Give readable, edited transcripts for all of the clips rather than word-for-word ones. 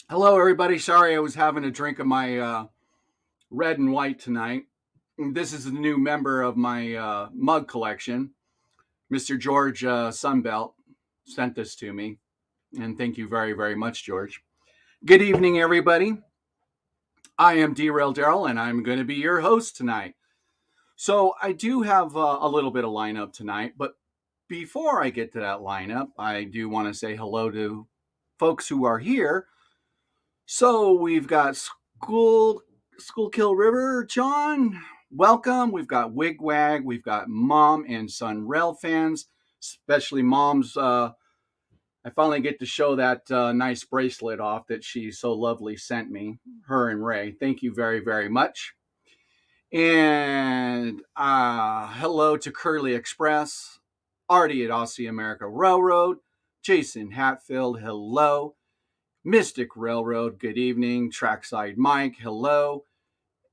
Hello, everybody. Sorry, I was having a drink of my red and white tonight. This is a new member of my mug collection. Mr. George Sunbelt sent this to me, and thank you very, very much, George. Good evening, everybody. I am Derail Daryl, and I'm going to be your host tonight. So, I do have a little bit of lineup tonight, but before I get to that lineup, I do want to say hello to folks who are here. So we've got Schuylkill River, John. Welcome. We've got Wigwag. We've got Mom and Son Rail fans, especially Mom's. I finally get to show that nice bracelet off that she so lovely sent me, her and Ray. Thank you very, very much. And hello to Curly Express, Artie at Aussie America Railroad, Jason Hatfield, hello. Mystic Railroad, good evening. Trackside Mike, hello.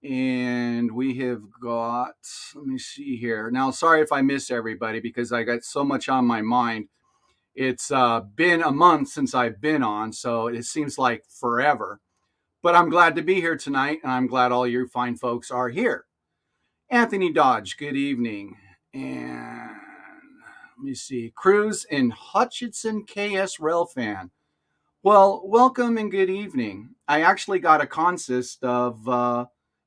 And we have got, let me see here. Now, sorry if I miss everybody because I got so much on my mind. It's been a month since I've been on, so it seems like forever. But I'm glad to be here tonight, and I'm glad all you fine folks are here. Anthony Dodge, good evening. And let me see. Cruz and Hutchinson KS Rail fan. Well, welcome and good evening. I actually got a consist of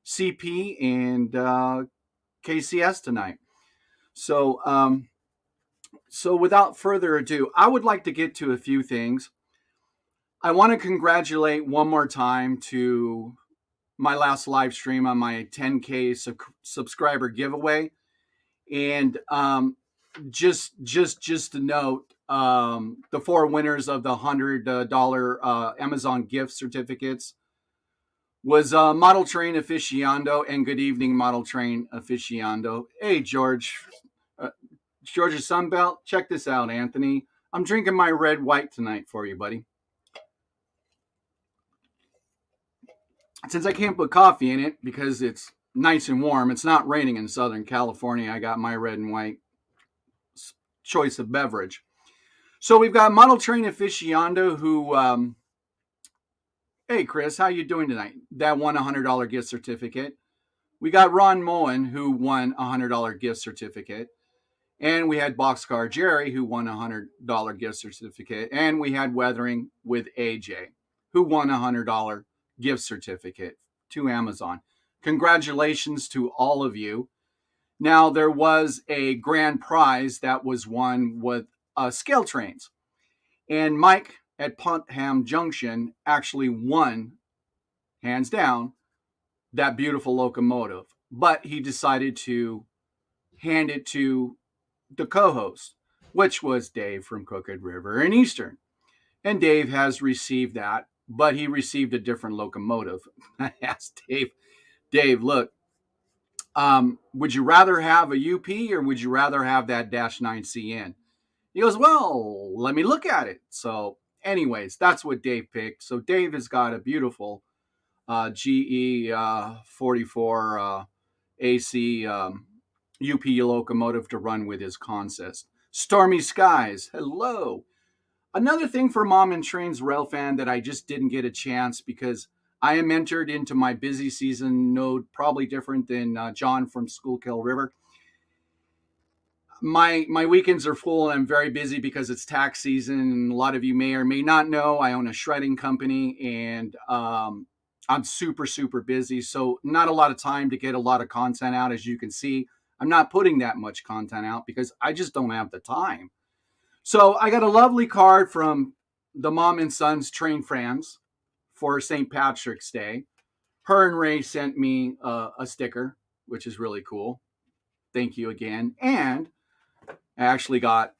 CP and KCS tonight. So, without further ado, I would like to get to a few things. I want to congratulate one more time to my last live stream on my 10K subscriber giveaway, and just to note, the four winners of the $100 Amazon gift certificates was Model Train Aficionado and Good Evening Model Train Aficionado. Hey, George, Georgia Sunbelt, check this out, Anthony. I'm drinking my red white tonight for you, buddy. Since I can't put coffee in it because it's nice and warm, it's not raining in Southern California. I got my red and white choice of beverage. So we've got Model Train Aficionado who, hey Chris, how you doing tonight? That won a $100 gift certificate. We got Ron Moen who won a $100 gift certificate, and we had Boxcar Jerry who won a $100 gift certificate, and we had Weathering with AJ who won a $100 gift certificate to Amazon. Congratulations to all of you. Now there was a grand prize that was won with scale trains. And Mike at Puntham Junction actually won, hands down, that beautiful locomotive. But he decided to hand it to the co host, which was Dave from Crooked River and Eastern. And Dave has received that, but he received a different locomotive. I asked Dave, look, would you rather have a UP or would you rather have that Dash 9CN? He goes, well, let me look at it. So, anyways, that's what Dave picked. So, Dave has got a beautiful GE 44 AC UP locomotive to run with his consist. Stormy Skies, hello. Another thing for Mom and Train's Rail fan that I just didn't get a chance because I am entered into my busy season node, probably different than John from Schuylkill River. My weekends are full and I'm very busy because it's tax season. And a lot of you may or may not know I own a shredding company, and I'm super busy. So not a lot of time to get a lot of content out. As you can see, I'm not putting that much content out because I just don't have the time. So I got a lovely card from the Mom and Sons Train Friends for St. Patrick's Day. Her and Ray sent me a sticker, which is really cool. Thank you again. And I actually got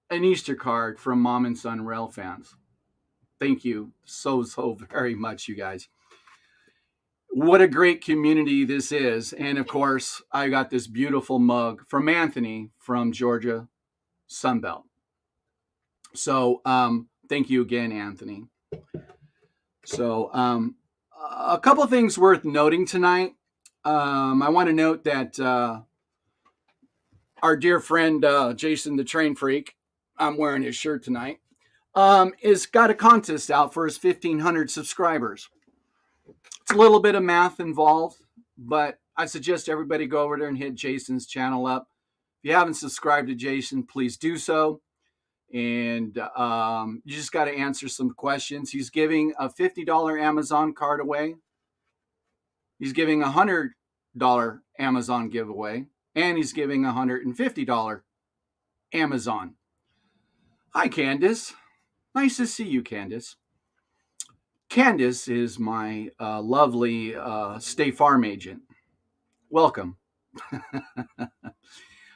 an Easter card from Mom and Son Rail fans. Thank you so very much, you guys. What a great community this is. And of course, I got this beautiful mug from Anthony from Georgia Sunbelt. So thank you again, Anthony. So a couple of things worth noting tonight. I want to note that our dear friend Jason the Train Freak, I'm wearing his shirt tonight, is got a contest out for his 1,500 subscribers. It's a little bit of math involved, but I suggest everybody go over there and hit Jason's channel up. If you haven't subscribed to Jason, please do so. And you just got to answer some questions. He's giving a $50 Amazon card away. He's giving a $100 Amazon giveaway. And he's giving a $150 Amazon. Hi, Candace. Nice to see you, Candace. Candace is my lovely State Farm agent. Welcome.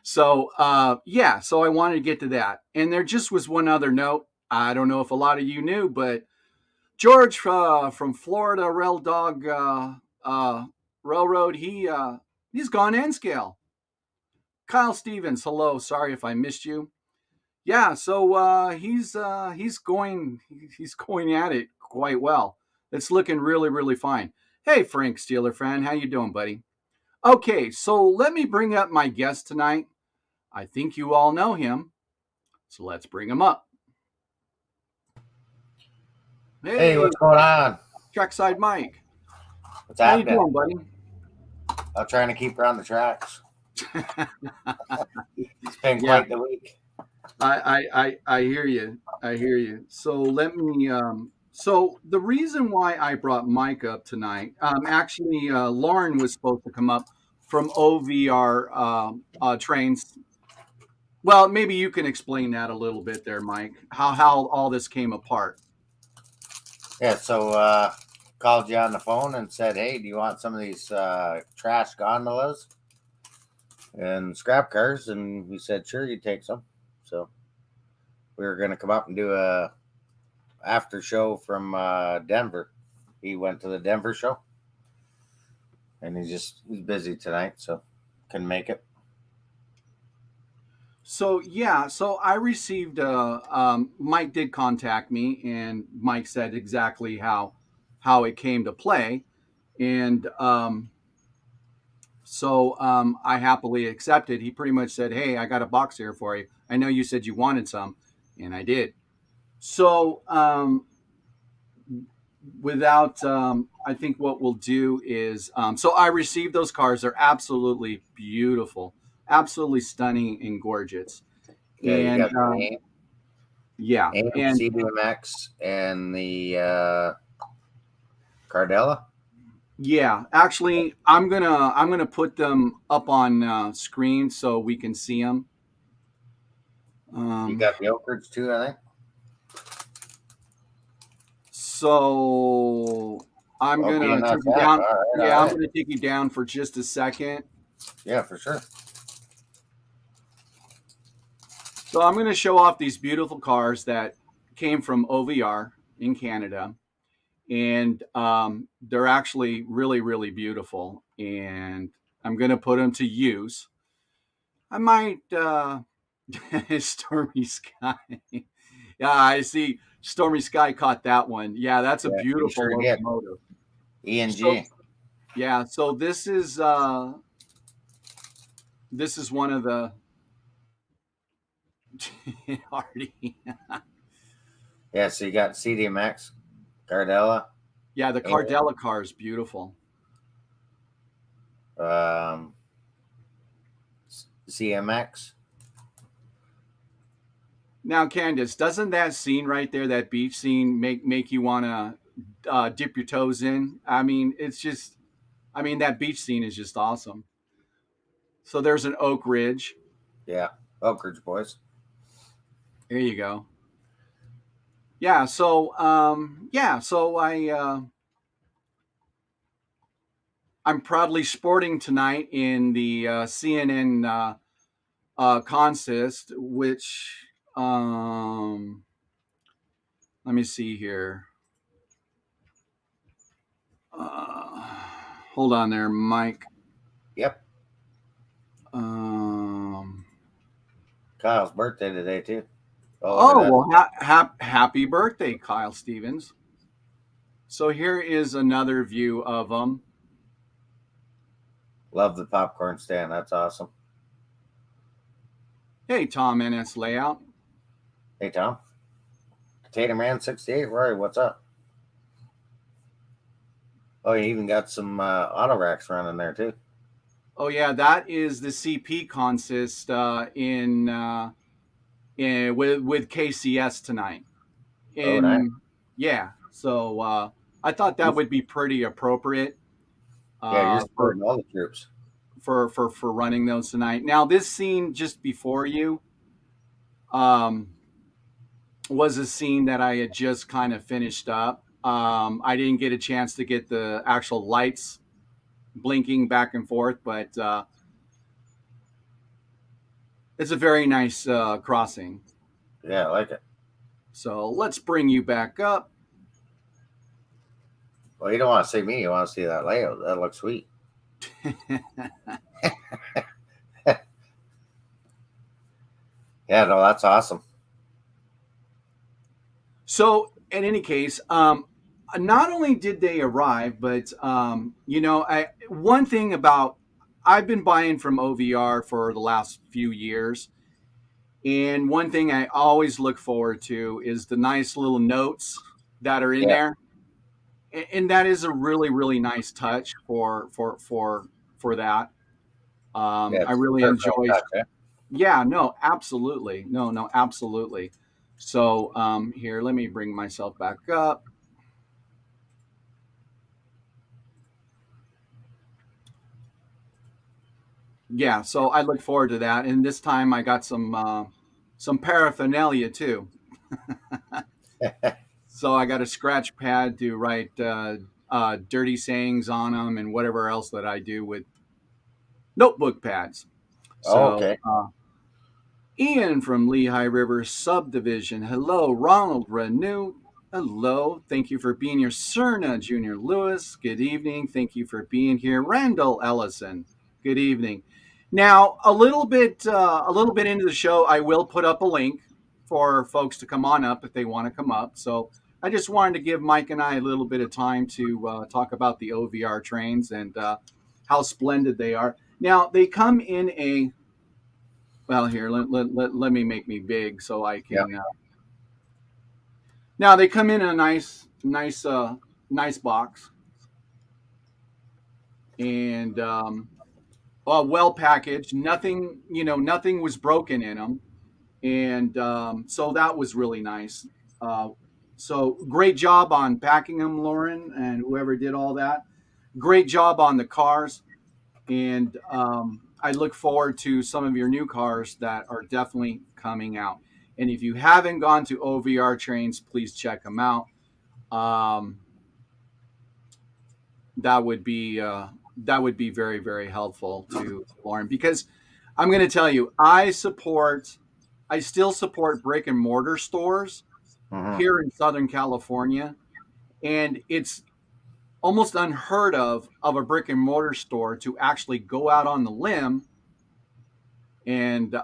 So I wanted to get to that. And there just was one other note. I don't know if a lot of you knew, but George from Florida Rail Dog Railroad, he's gone N scale. Kyle Stevens, hello. Sorry if I missed you. Yeah, so he's going at it quite well. It's looking really, really fine. Hey, Frank Steeler fan, how you doing, buddy? Okay, so let me bring up my guest tonight. I think you all know him, so let's bring him up. Hey, what's going on? Trackside Mike. What's happening? How you doing, buddy? I'm trying to keep her on the tracks. It's been quite the week. I hear you. I hear you. So let me. So the reason why I brought Mike up tonight, actually, Lauren was supposed to come up from OVR trains. Well, maybe you can explain that a little bit there, Mike. How all this came apart. Yeah. So called you on the phone and said, "Hey, do you want some of these trash gondolas and scrap cars?" And we said, "Sure, you take some." So we were going to come up and do a after show from Denver. He went to the Denver show, and he's busy tonight, so couldn't make it. So I received. Mike did contact me, and Mike said exactly how it came to play, and I happily accepted. He pretty much said, "Hey, I got a box here for you. I know you said you wanted some," and I did. So I think what we'll do is, so I received those cars. They're absolutely beautiful, absolutely stunning and gorgeous. Yeah, And you got the yeah, and and CDMX and the Cardella. yeah, actually, I'm gonna put them up on screen so we can see them. You got the Oakreds too, I think. So I'm gonna take you down. I'm gonna take you down for just a second. Yeah, for sure. So I'm gonna show off these beautiful cars that came from OVR in Canada, and they're actually really, really beautiful. And I'm gonna put them to use. I might Stormy Sky. Yeah, I see. Stormy Sky caught that one. Yeah, that's a beautiful locomotive. E&G. So, yeah, so this is one of the Hardy. Yeah, so you got CDMX, Cardella. Yeah, the Cardella car is beautiful. CMX. Now, Candace, doesn't that scene right there, that beach scene, make you want to dip your toes in? I mean, that beach scene is just awesome. So there's an Oak Ridge. Yeah, Oak Ridge boys. There you go. Yeah, so I'm proudly sporting tonight in the CNN contest, which let me see here. Hold on there, Mike. Yep. Kyle's birthday today too. Happy birthday, Kyle Stevens. So here is another view of them. Love the popcorn stand. That's awesome. Hey, Tom NS Layout. Hey, Tom. Potato Man 68, Roy, what's up? Oh, you even got some auto racks running there too. Oh yeah, that is the CP consist with KCS tonight. Oh, nice. Yeah, so I thought that would be pretty appropriate Yeah, you're for supporting all the troops. running those tonight. Now, this scene just before you um, was a scene that I had just kind of finished up. I didn't get a chance to get the actual lights blinking back and forth, but it's a very nice crossing. Yeah, I like it. So let's bring you back up. Well, you don't want to see me. You want to see that layout. That looks sweet. Yeah, no, that's awesome. So, in any case, not only did they arrive, but one thing about I've been buying from OVR for the last few years, and one thing I always look forward to is the nice little notes that are in Yeah, there, and that is a really really nice touch for that. yeah, I it's really personal enjoy. touch. Eh? Yeah, no, absolutely, no, absolutely. So here, let me bring myself back up. Yeah, so I look forward to that, and this time I got some paraphernalia too. So I got a scratch pad to write dirty sayings on them and whatever else that I do with notebook pads. Oh, So okay. Ian from Lehigh River Subdivision. Hello, Ronald Renew. Hello. Thank you for being here. Cerna Junior Lewis. Good evening. Thank you for being here. Randall Ellison. Good evening. Now, a little bit into the show, I will put up a link for folks to come on up if they want to come up. So I just wanted to give Mike and I a little bit of time to talk about the OVR trains and how splendid they are. Now, they come in a well, here, let me make me big so I Yeah. can. Now they come in a nice box and well packaged. Nothing, nothing was broken in them, and so that was really nice. Uh, so great job on packing them, Lauren, and whoever did all that. Great job on the cars, and I look forward to some of your new cars that are definitely coming out. And if you haven't gone to OVR trains, please check them out. Um, that would be very very helpful to Lauren because I'm going to tell you, I still support brick and mortar stores Hmm. here in Southern California, and it's almost unheard of a brick and mortar store to actually go out on the limb and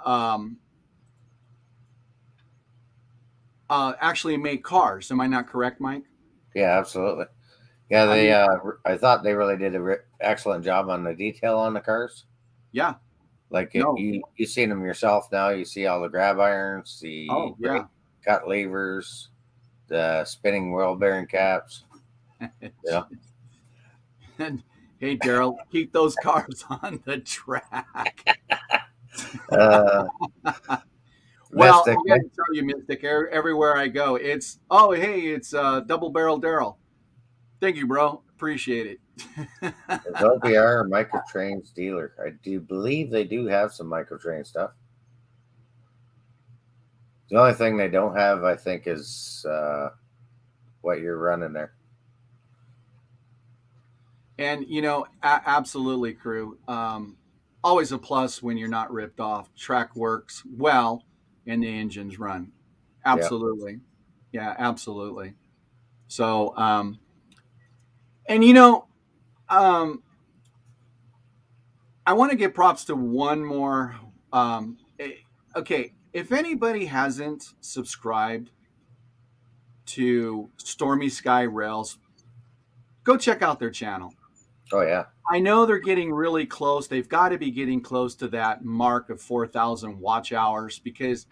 actually make cars. Am I not correct, Mike? Yeah, absolutely. Yeah, I they. mean, I thought they really did an excellent job on the detail on the cars. yeah, Like no, you seen them yourself now. You see all the grab irons, the oh brake yeah. cut levers, the spinning wheel bearing caps. Yeah. And hey, Daryl, keep those cars on the track. Uh, Well, Mystic. I got to tell you, Mystic, everywhere I go, it's oh hey, it's double barrel Daryl. Thank you, bro. Appreciate it. Is OBR a microtrains dealer? I do believe they do have some microtrain stuff. The only thing they don't have, I think, is what you're running there. And absolutely, crew. Always a plus when you're not ripped off. Track works well, and the engines run. Yeah. Absolutely, yeah, absolutely. So, and um, I want to give props to one more. Okay, if anybody hasn't subscribed to Stormy Sky Rails, go check out their channel. Oh yeah. I know they're getting really close. They've got to be getting close to that mark of 4,000 watch hours because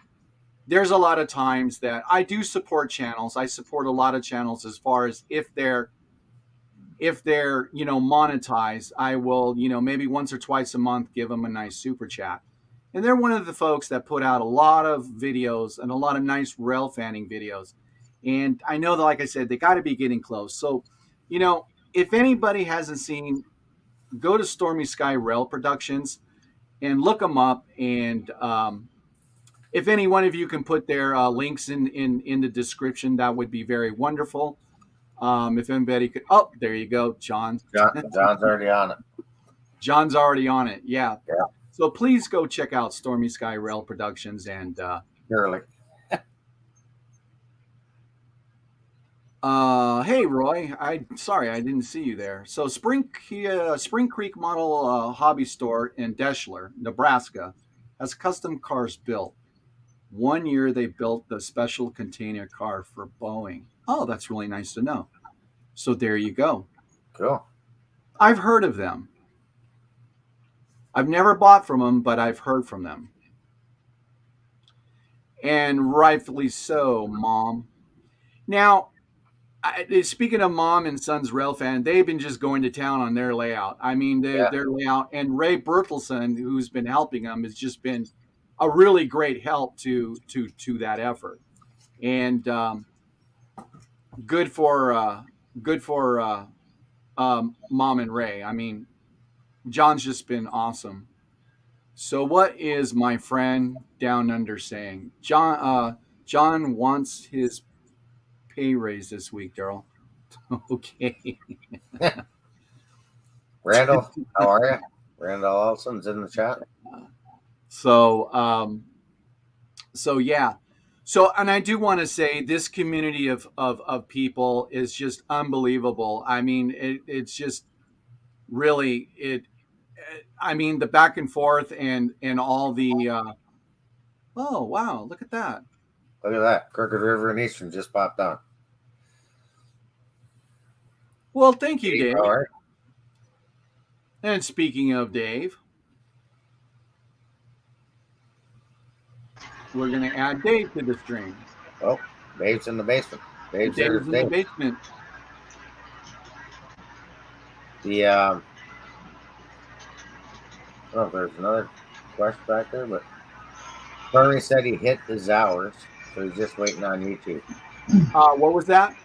there's a lot of times that I do support channels. I support a lot of channels as far as if they're monetized, I will maybe once or twice a month give them a nice super chat. And they're one of the folks that put out a lot of videos and a lot of nice rail fanning videos. And I know that, like I said, they got to be getting close. So, if anybody hasn't seen, go to Stormy Sky Rail Productions and look them up. And if any one of you can put their links in the description, that would be very wonderful. If anybody could, oh, there you go, John. John's already on it. John's already on it. Yeah. Yeah. So please go check out Stormy Sky Rail Productions. And Surely. hey, Roy, sorry I didn't see you there. So Spring Creek Model Hobby Store in Deschler, Nebraska, has custom cars built. 1 year they built the special container car for Boeing. Oh, that's really nice to know. So there you go. Cool. I've heard of them. I've never bought from them, but I've heard from them. And rightfully so, Mom. Now, speaking of Mom and Son's Railfan, they've been just going to town on their layout. I mean, their layout. And Ray Bertelson, who's been helping them, has just been a really great help to that effort. And good for Mom and Ray. I mean, John's just been awesome. So what is my friend down under saying? John wants his pay raise this week, Daryl. Okay. Randall, how are you? Randall Olson's in the chat. So yeah. So, and I do want to say this community of people is just unbelievable. I mean, it's just really I mean, the back and forth and all the oh wow, look at that. Look at that. Crooked River and Eastern just popped on. Well, thank you, Dave. All right. And speaking of Dave, we're going to add Dave to the stream. Oh, Dave's in the basement. Dave's in the basement. The I don't know if there's another question back there, but Bernie said he hit his hours, so he's just waiting on YouTube. What was that?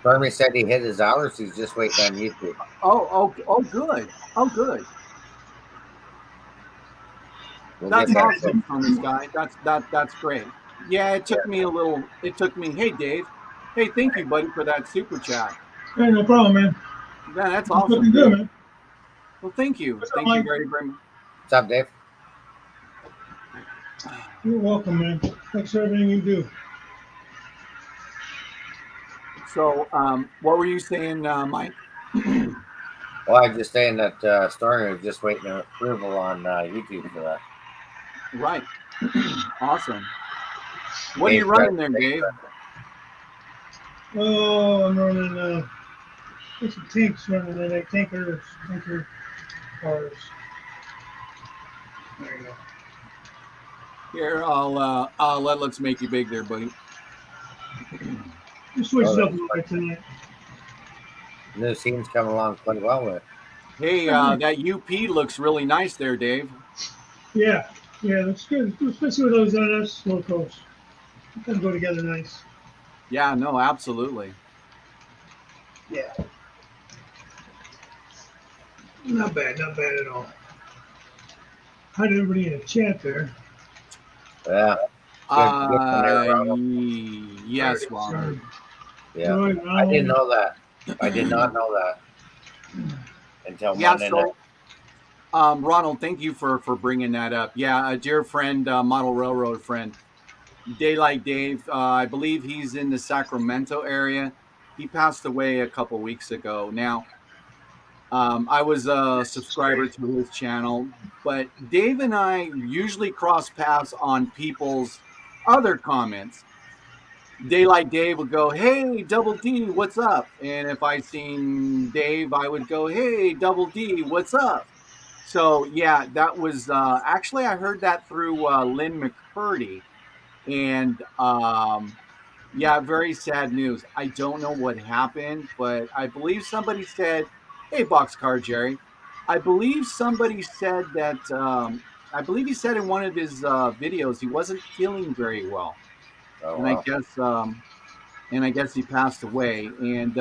Bernie said he hit his hours, he's just waiting on YouTube. Oh, good. Oh, good. That's awesome from this guy. That's great. Yeah, it took me. Hey, Dave. Hey, thank you, buddy, for that super chat. Hey, no problem, man. Yeah, that's awesome. Looking good, man. Well, thank you. Thank you very much. What's up, Dave? You're welcome, man. Thanks for everything you do. So, what were you saying, Mike? Well, I'm just saying that Stormy was just waiting for approval on YouTube for that. Right. Awesome. What are you running there, Dave? Oh, I'm running there's some tanks running there, like tanker cars. There you go. Here, let's make you big there, buddy. Just switched up a little bit tonight. New scene's coming along quite well with it. Hey, that UP looks really nice there, Dave. Yeah, looks good, especially with those NS locos. It does go together nice. Yeah, no, absolutely. Yeah. Not bad at all. Hi to everybody in the chat there. Yeah. Yes, Ron. Yeah. I didn't know that. I did not know that until Monday night. Ronald, thank you for bringing that up. Yeah, a dear friend, model railroad friend, Daylight Dave. I believe he's in the Sacramento area. He passed away a couple weeks ago. Now, I was a subscriber to his channel, but Dave and I usually cross paths on people's other comments. Daylight Dave would go, "Hey, Double D, what's up?" And if I seen Dave, I would go, "Hey, Double D, what's up?" So yeah, that was actually I heard that through Lynn McCurdy. And yeah, very sad news. I don't know what happened, but I believe somebody said, "Hey, Boxcar Jerry," I believe somebody said that. I believe he said in one of his videos he wasn't feeling very well, Oh and I wow. guess he passed away. And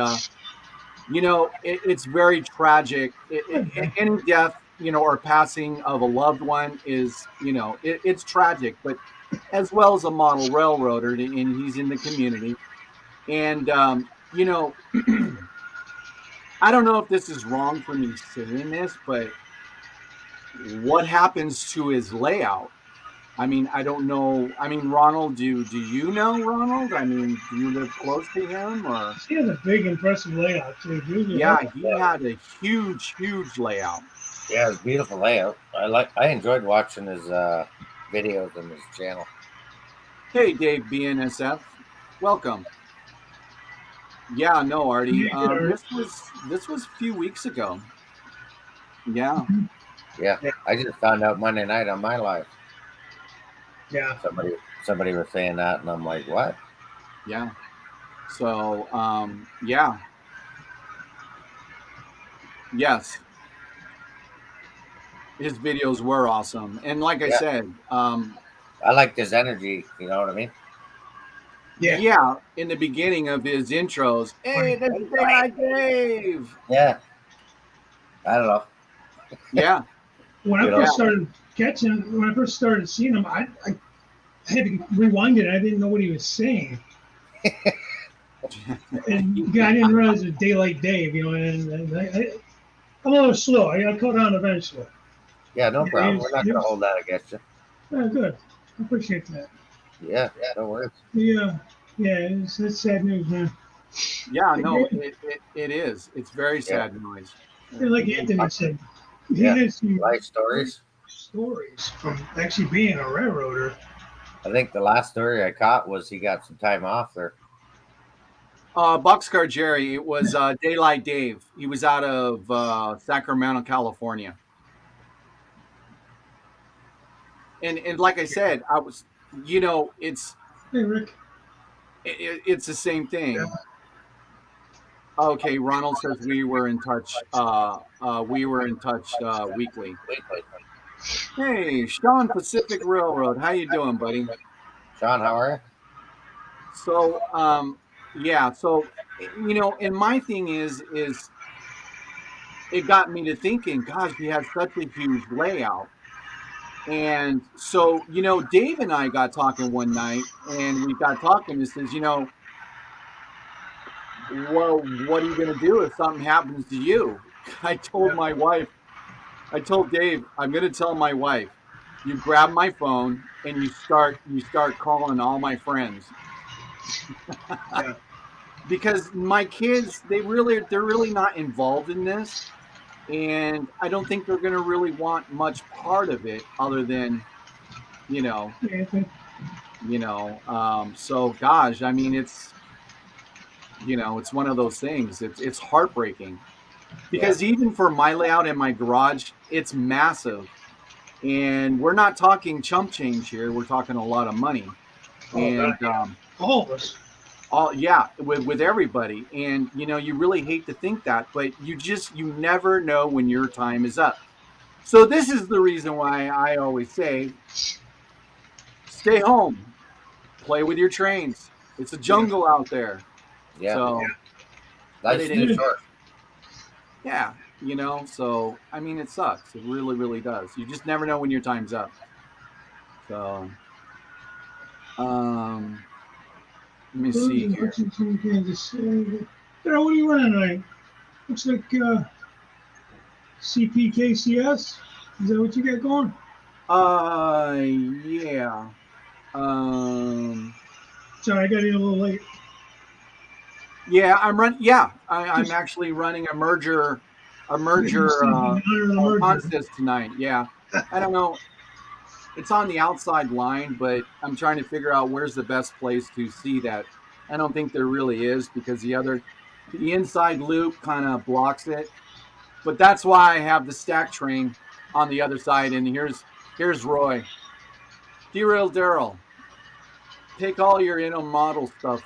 it's very tragic. Okay. Any death, or passing of a loved one is, it's tragic, but as well as a model railroader, and he's in the community. And, I don't know if this is wrong for me saying this, but what happens to his layout? I mean, I don't know. I mean, Ronald, do you know Ronald? I mean, do you live close to him, or? He has a big, impressive layout too. He was a Yeah, heck he had a huge layout. Yeah, it's beautiful layout. I enjoyed watching his videos on his channel. Hey, Dave BNSF, welcome. Yeah, no, Artie. of. This was a few weeks ago. Yeah, Yeah, I just found out Monday night on my live. Yeah. Somebody was saying that, and I'm like, what? yeah. So, yeah, yes, his videos were awesome, and like I Yeah, said, I liked his energy. You know what I mean? Yeah. yeah, in the beginning of his intros, hey, this is Daylight Dave. Yeah, I don't know. Yeah, When I You know, yeah, when I first started seeing him, I had to rewind it. I didn't know what he was saying, and I didn't realize it was Daylight Dave. I'm a little slow. I got caught on eventually. yeah, no Yeah, problem. We're not gonna hold that against you. good. I appreciate that. Yeah, no worries. Yeah, it's sad news, man. yeah. No, Yeah, it is. It's very Yeah, sad noise. like Anthony said, he yeah. had some Life great stories. stories from actually being a railroader. I think the last story I caught was he got some time off there. Boxcar Jerry. It was Daylight Dave. He was out of Sacramento, California, and like I said, I was, it's Hey, Rick. it's the same Yeah. thing. Okay, Ronald says we were in touch. We were in touch weekly. Hey, Sean, Pacific Railroad. How you doing, buddy? Sean, how are So, yeah. So, and my thing is it got me to thinking. Gosh, he has such a huge layout. And so, Dave and I got talking one night, and we got talking. And says, well, what are you going to do if something happens to you? I told my wife, I told Dave, I'm going to tell my wife, you grab my phone and you start calling all my friends, Yeah. because my kids, they're really not involved in this, and I don't think they're going to really want much part of it other than, you know, Hey, Anthony. so gosh, I mean, it's one of those things. It's heartbreaking, you? Yeah, because even for my layout in my garage, it's massive, and we're not talking chump change here. We're talking a lot of money, Oh, God. and All of us. all, yeah, with everybody. And you really hate to think that, but you never know when your time is up. So this is the reason why I always say, stay home, play with your trains. It's a Yeah. jungle out there. yeah. So, but Life's it too is. short. Yeah, so I mean, it sucks. It really, really does. You just never know when your time's up. So, um, let me see here. Lexington, Kansas City. What are you running tonight? Looks like CPKCS. Is that what you got going? Yeah. Um, Sorry, I got in a little late. yeah, I'm actually running a merger In honor of the merger. contest tonight. Yeah, I don't know. It's on the outside line, but I'm trying to figure out where's the best place to see that. I don't think there really is, because the inside loop kind of blocks it. But that's why I have the stack train on the other side. And here's Roy. Derail Daryl. take all your model stuff.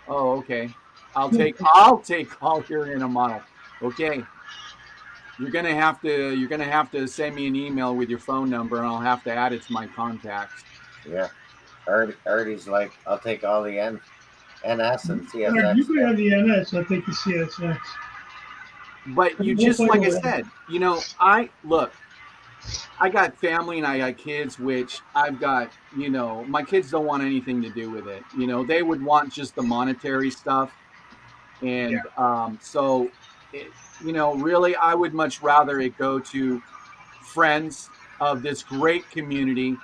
Oh, okay. I'll take all your model. Okay. You're gonna have to send me an email with your phone number, and I'll have to add it to my contacts. Yeah. Artie's like, I'll take all the NS and All right, you CSX. could have the NS. I'll take the CSX. But you We'll just fight like I over that. said, I look. I got family and I got kids, which I've got. My kids don't want anything to do with it. They would want just the monetary stuff, Yeah. and so really, I would much rather it go to friends of this great community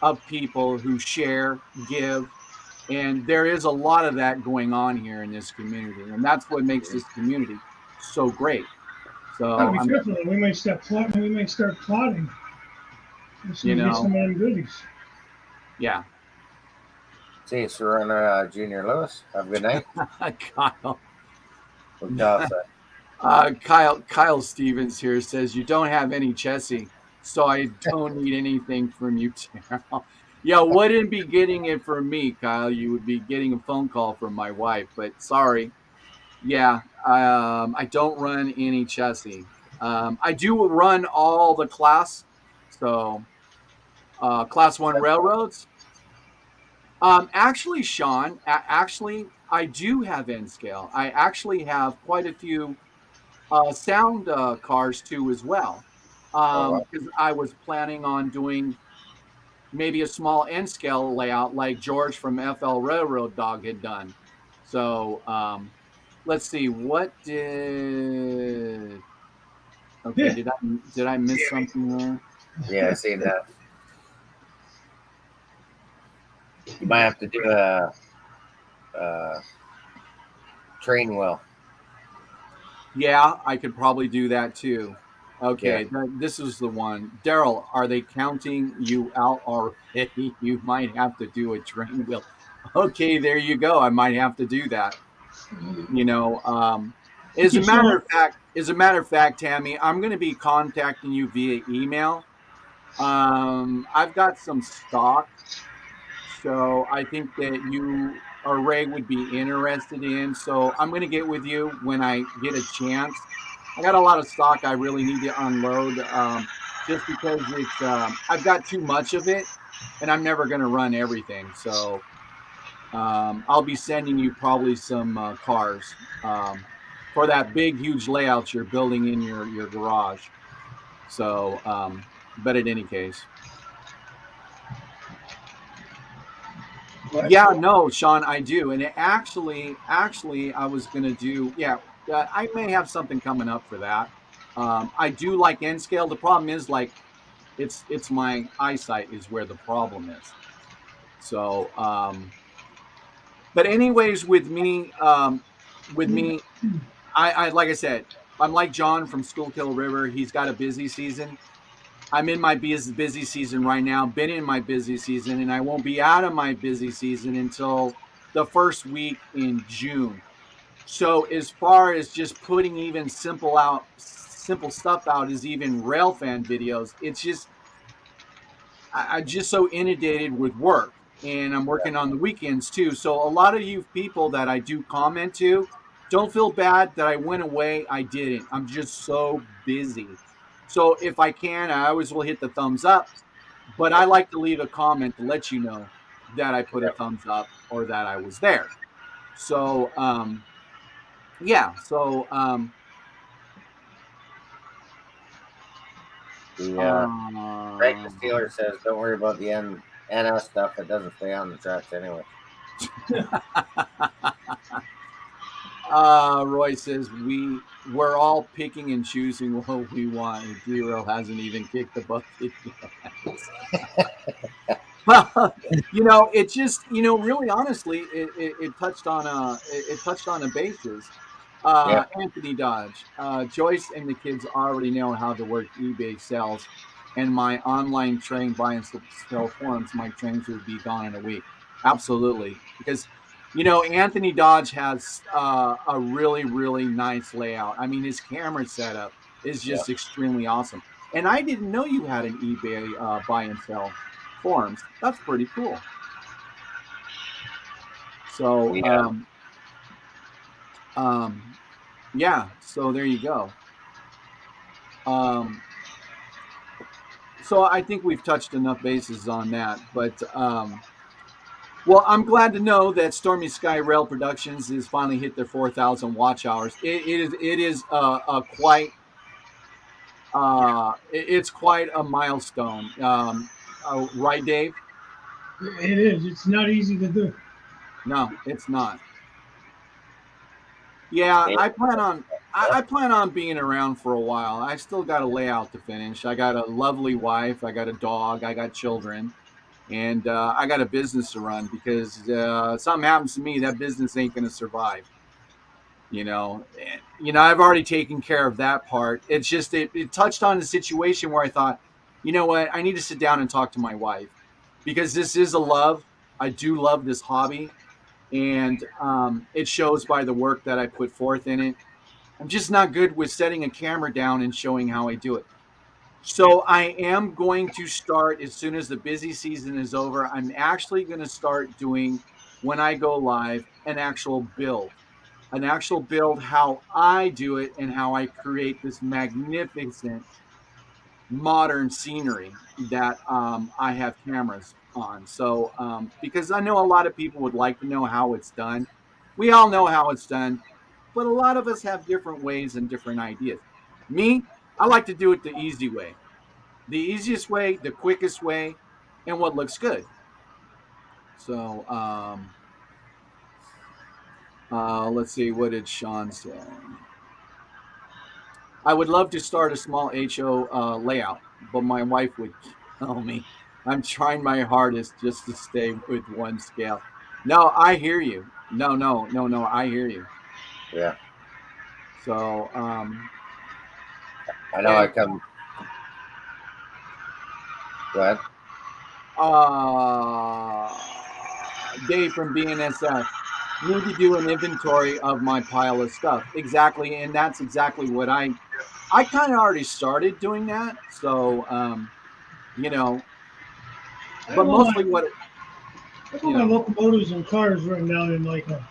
of people who share, give, and there is a lot of that going on here in this community, and that's what makes this community so great. Gotta So be careful. We might start plotting. We might start plotting. So you we get know, some of them goodies. yeah, See, Serena Junior Lewis. Have a good night. Kyle. We'll toss that. Kyle Stevens here says you don't have any Chessie, so I don't need anything from you, Terrell. Yeah, wouldn't be getting it from me, Kyle. You would be getting a phone call from my wife. But sorry, yeah, I don't run any Chessie. I do run all the so class one railroads. Actually, Sean, actually, I do have N scale. I actually have quite a few sound cars too as well, Oh, well. because I was planning on doing maybe a small N scale layout like George from FL Railroad Dog had done. So let's see, what did okay, Yeah. did I miss something there? Yeah, I seen that. You might have to do a train wheel. Yeah, I could probably do that too. Yeah. Okay, this is the one. Daryl, are they counting you out already? You might have to do a train wheel. Okay, there you go. I might have to do that. You know, as a Okay, matter so of fact, Tammy, I'm going to be contacting you via email. I've got some stock, so I think that you or Ray would be interested in. So I'm going to get with you when I get a chance. I got a lot of stock I really need to unload, just because I've got too much of it, and I'm never going to run everything. So I'll be sending you probably some cars, for that big, huge layout you're building in your garage. So, but in any case, what? yeah, no, Sean, I do, and actually, I was gonna do, yeah, I may have something coming up for that. I do like N scale. The problem is like it's my eyesight is where the problem is. So, but anyways, with me, I like I said, I'm like John from Schuylkill River. He's got a busy season. I'm in my busy season right now. Been in my busy season, and I won't be out of my busy season until the first week in June. So as far as just putting even simple stuff out as even rail fan videos, it's just I'm just so inundated with work, and I'm working on the weekends too. So a lot of you people that I do comment to, don't feel bad that I went away. I didn't. I'm just so busy. So if I can, I always will hit the thumbs up, but I like to leave a comment to let you know that I put a thumbs up or that I was there. So yeah. So The Frank the um, Steeler says, "Don't worry about the NS stuff. It doesn't stay on the tracks anyway." Roy says we're all picking and choosing what we want, and Zero hasn't even kicked the bucket yet. Well, it just really honestly, it touched on a basis. Yeah. Anthony Dodge, Joyce, and the kids already know how to work eBay sales, and my online train buy and sell forums. My trains would be gone in a week. Absolutely, because Anthony Dodge has a really really nice layout. I mean, his camera setup is Yeah. just extremely awesome. And I didn't know you had an eBay buy and sell forums. That's pretty cool. So, Yeah. yeah. So there you go. Um, so I think we've touched enough bases on that. But well, I'm glad to know that Stormy Sky Rail Productions has finally hit their 4,000 watch hours. It is quite it's quite a milestone. Right, Dave? It is. It's not easy to do. No, it's not. Yeah, Yeah. I plan on being around for a while. I still got a layout to finish. I got a lovely wife. I got a dog. I got children, and I got a business to run because something happens to me, that business ain't going to survive. I've already taken care of that part. It's just it touched on a situation where I thought, you know what, I need to sit down and talk to my wife because this is a love. I do love this hobby, and it shows by the work that I put forth in it. I'm just not good with setting a camera down and showing how I do it. So I am going to start as soon as the busy season is over. I'm actually going to start doing, when I go live, an actual build how I do it and how I create this magnificent modern scenery that I have cameras on. So because I know a lot of people would like to know how it's done. We all know how it's done, but a lot of us have different ways and different ideas. Me, I like to do it the easy way, the easiest way, the quickest way, and what looks good. So let's see, what did Sean say? I would love to start a small HO layout, but my wife would kill me. I'm trying my hardest just to stay with one scale. No, I hear you. No, no, no, no, I hear you. Yeah. So, I know I and come. Go ahead. uh, Dave from BNSF, need to do an inventory of my pile of stuff. Exactly, and that's exactly what I kind of already started doing that. So, you know, I but have all my, mostly what I have all you my know. locomotives and cars written down in like a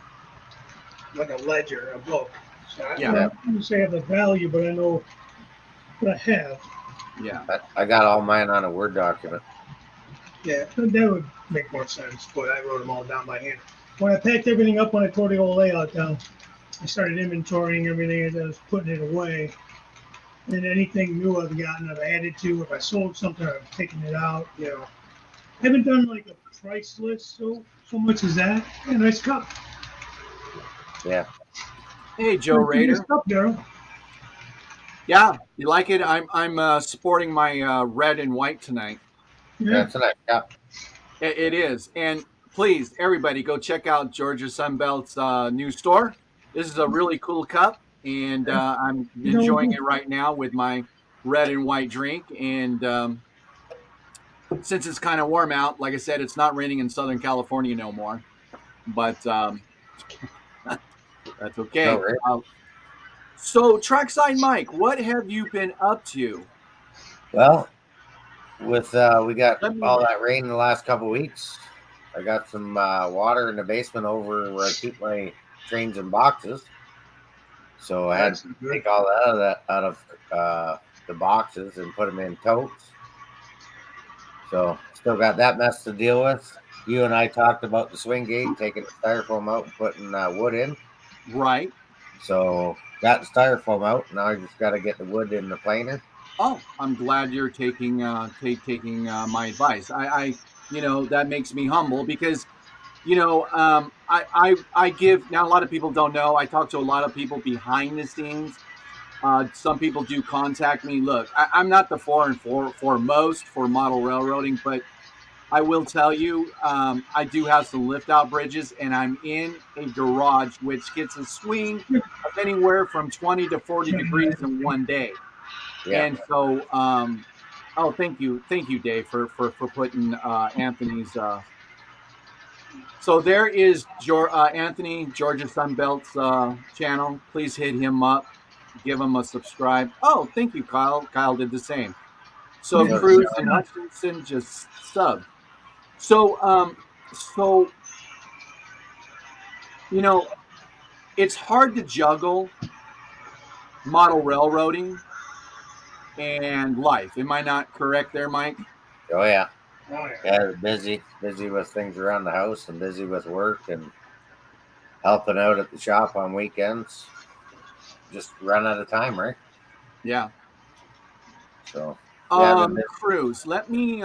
ledger, a book. So I Yeah, Yeah. don't say I have the value, but I know what I have. yeah. I got all mine on a Word document. Yeah, that would make more sense. But I wrote them all down by hand. When I packed everything up, when I tore the old layout down, I started inventorying everything as I was putting it away. And anything new I've gotten, I've added to. If I sold something, I've taken it out. I haven't done like a price list so much as that. Yeah, nice cup. Yeah. Hey, Joe Nice Rader. cup, Daryl. Yeah, you like it? I'm sporting my red and white tonight. Yeah. That's a nice cup. It is, and please, everybody, go check out Georgia Sunbelt's new store. This is a really cool cup, and Yeah. I'm You know, enjoying it right now with my red and white drink. And since it's kind of warm out, like I said, it's not raining in Southern California no more, but that's No, okay. right? So, Trackside Mike, what have you been up to? Well, with we got Let me. all that rain in the last couple weeks. I got some water in the basement over where I keep my trains and boxes. So I had that's to good. take all that out of the boxes and put them in totes. So still got that mess to deal with. You and I talked about the swing gate, taking the styrofoam out and putting wood in. Right. So got the styrofoam out. Now I just got to get the wood in the planer. Oh, I'm glad you're taking taking my advice. That makes me humble because I give now. A lot of people don't know. I talk to a lot of people behind the scenes. Some people do contact me. Look, I'm not the foremost for model railroading, but I will tell you, I do have some lift out bridges, and I'm in a garage which gets a swing of anywhere from 20 to 40 degrees in one day. Yeah. And so, oh, thank you, Dave, for putting Anthony's. So there is Anthony Georgia Sunbelt's channel. Please hit him up, give him a subscribe. Oh, thank you, Kyle. Kyle did the same. So Yeah. So Cruz and Hutchinson just subbed. So You know, it's hard to juggle model railroading and life. Am I not correct there, Mike? Oh yeah, Oh yeah. yeah. Busy with things around the house, and busy with work and helping out at the shop on weekends. Just run out of time, right? Yeah. So yeah, been busy. Cruz, let me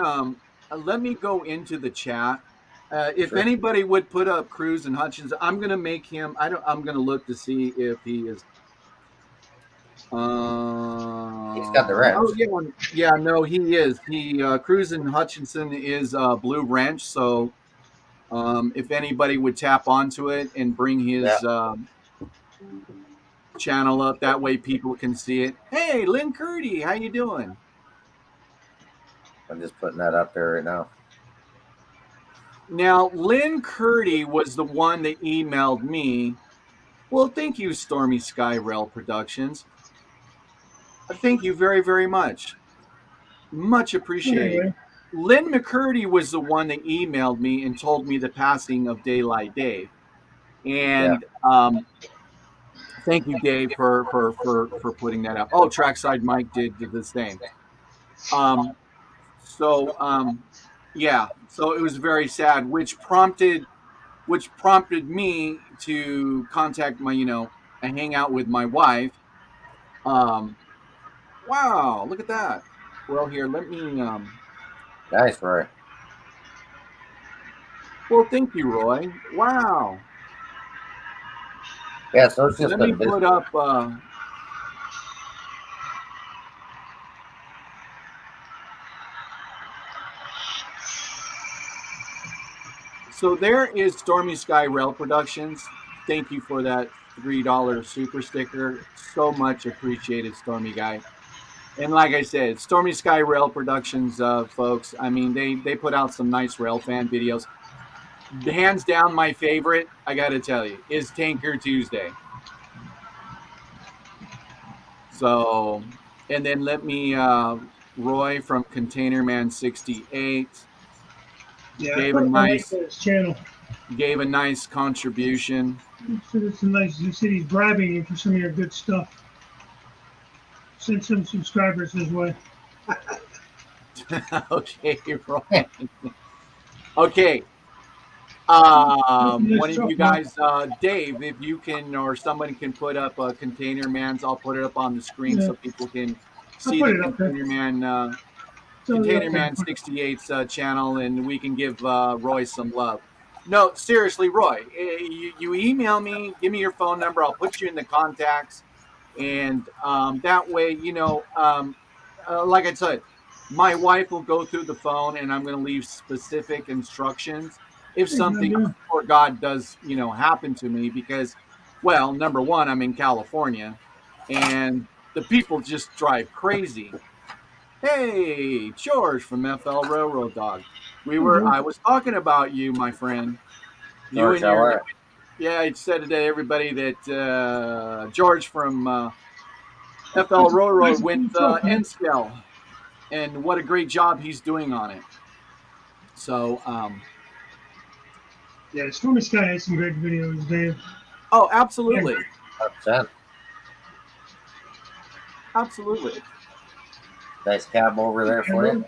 go into the chat. If Sure. anybody would put up Cruz and Hutchins, I'm gonna make him. I'm gonna look to see if he is. He's got the wrench. Oh yeah, no, he is. He Cruz and Hutchinson is Blue Wrench. So if anybody would tap onto it and bring Yeah, his channel up, that way people can see it. Hey, Lynn Curdy, how you doing? I'm just putting that up there right now. Now, Lynn Curdy was the one that emailed me. Well, thank you, Stormy Sky Rail Productions. Thank you very, very much. Much appreciated. Anyway, Lynn McCurdy was the one that emailed me and told me the passing of Daylight Dave. Yeah, And thank you, Dave, for putting that up. Oh, Trackside Mike did the same. Um, so yeah, so it was very sad, which prompted me to contact my, and hang out with my wife. Um, wow, look at that. Well, here, let me. nice, Roy. Well, thank you, Roy. Wow. Yeah, so it's just Let me been busy. put up. So there is Stormy Sky Rail Productions. Thank you for that $3 super sticker. So much appreciated, Stormy Guy. And like I said, Stormy Sky Rail Productions, folks. I mean, they put out some nice rail fan videos. Hands down, my favorite, I got to tell you, is Tanker Tuesday. So, and then let me, Roy from Container Man 68 yeah, I gave put a up a link nice to his channel. contribution. So it's a nice. You see, he's bribing you for some of your good stuff. Send some subscribers his way. Okay, Roy. Okay. Nice One of truck, you man. guys, Dave, if you can, or somebody can put up Container Man's, I'll put it up on the screen Yeah, so people can I'll see put the it up there. So the Container up there. Man 68's channel, and we can give Roy some love. No, seriously, Roy, you email me, give me your phone number, I'll put you in the contacts, and that way, like I said, my wife will go through the phone, and I'm going to leave specific instructions if Hey, good something idea. or God does, happen to me, because, well, number one, I'm in California, and the people just drive crazy. Hey, George from FL Railroad Dog. Hey, George. I was talking about you, my friend. You George, and how your, are you? yeah, I said today, everybody, that George from FL That's a Railroad nice with cool truck, man. N-Scale, and what a great job he's doing on it. So, Yeah, Stormy Sky has some great videos, Dave. oh, Yeah, absolutely. 100%. Absolutely. Nice cab over there for you.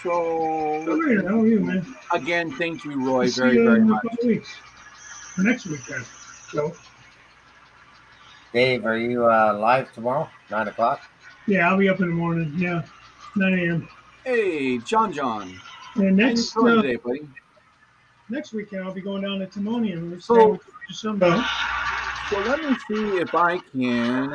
So, All right, how are you, man? again, thank you, Roy, We'll see very, you very in a much. couple weeks. Or next week, then. So, Dave, are you live tomorrow? 9 o'clock? yeah, I'll be up in the morning. Yeah, 9 a.m. Hey, John. And How you doing today, buddy? next weekend, I'll be going down to Timonium. We're So- staying with the Sunbelt. So let me see if I can.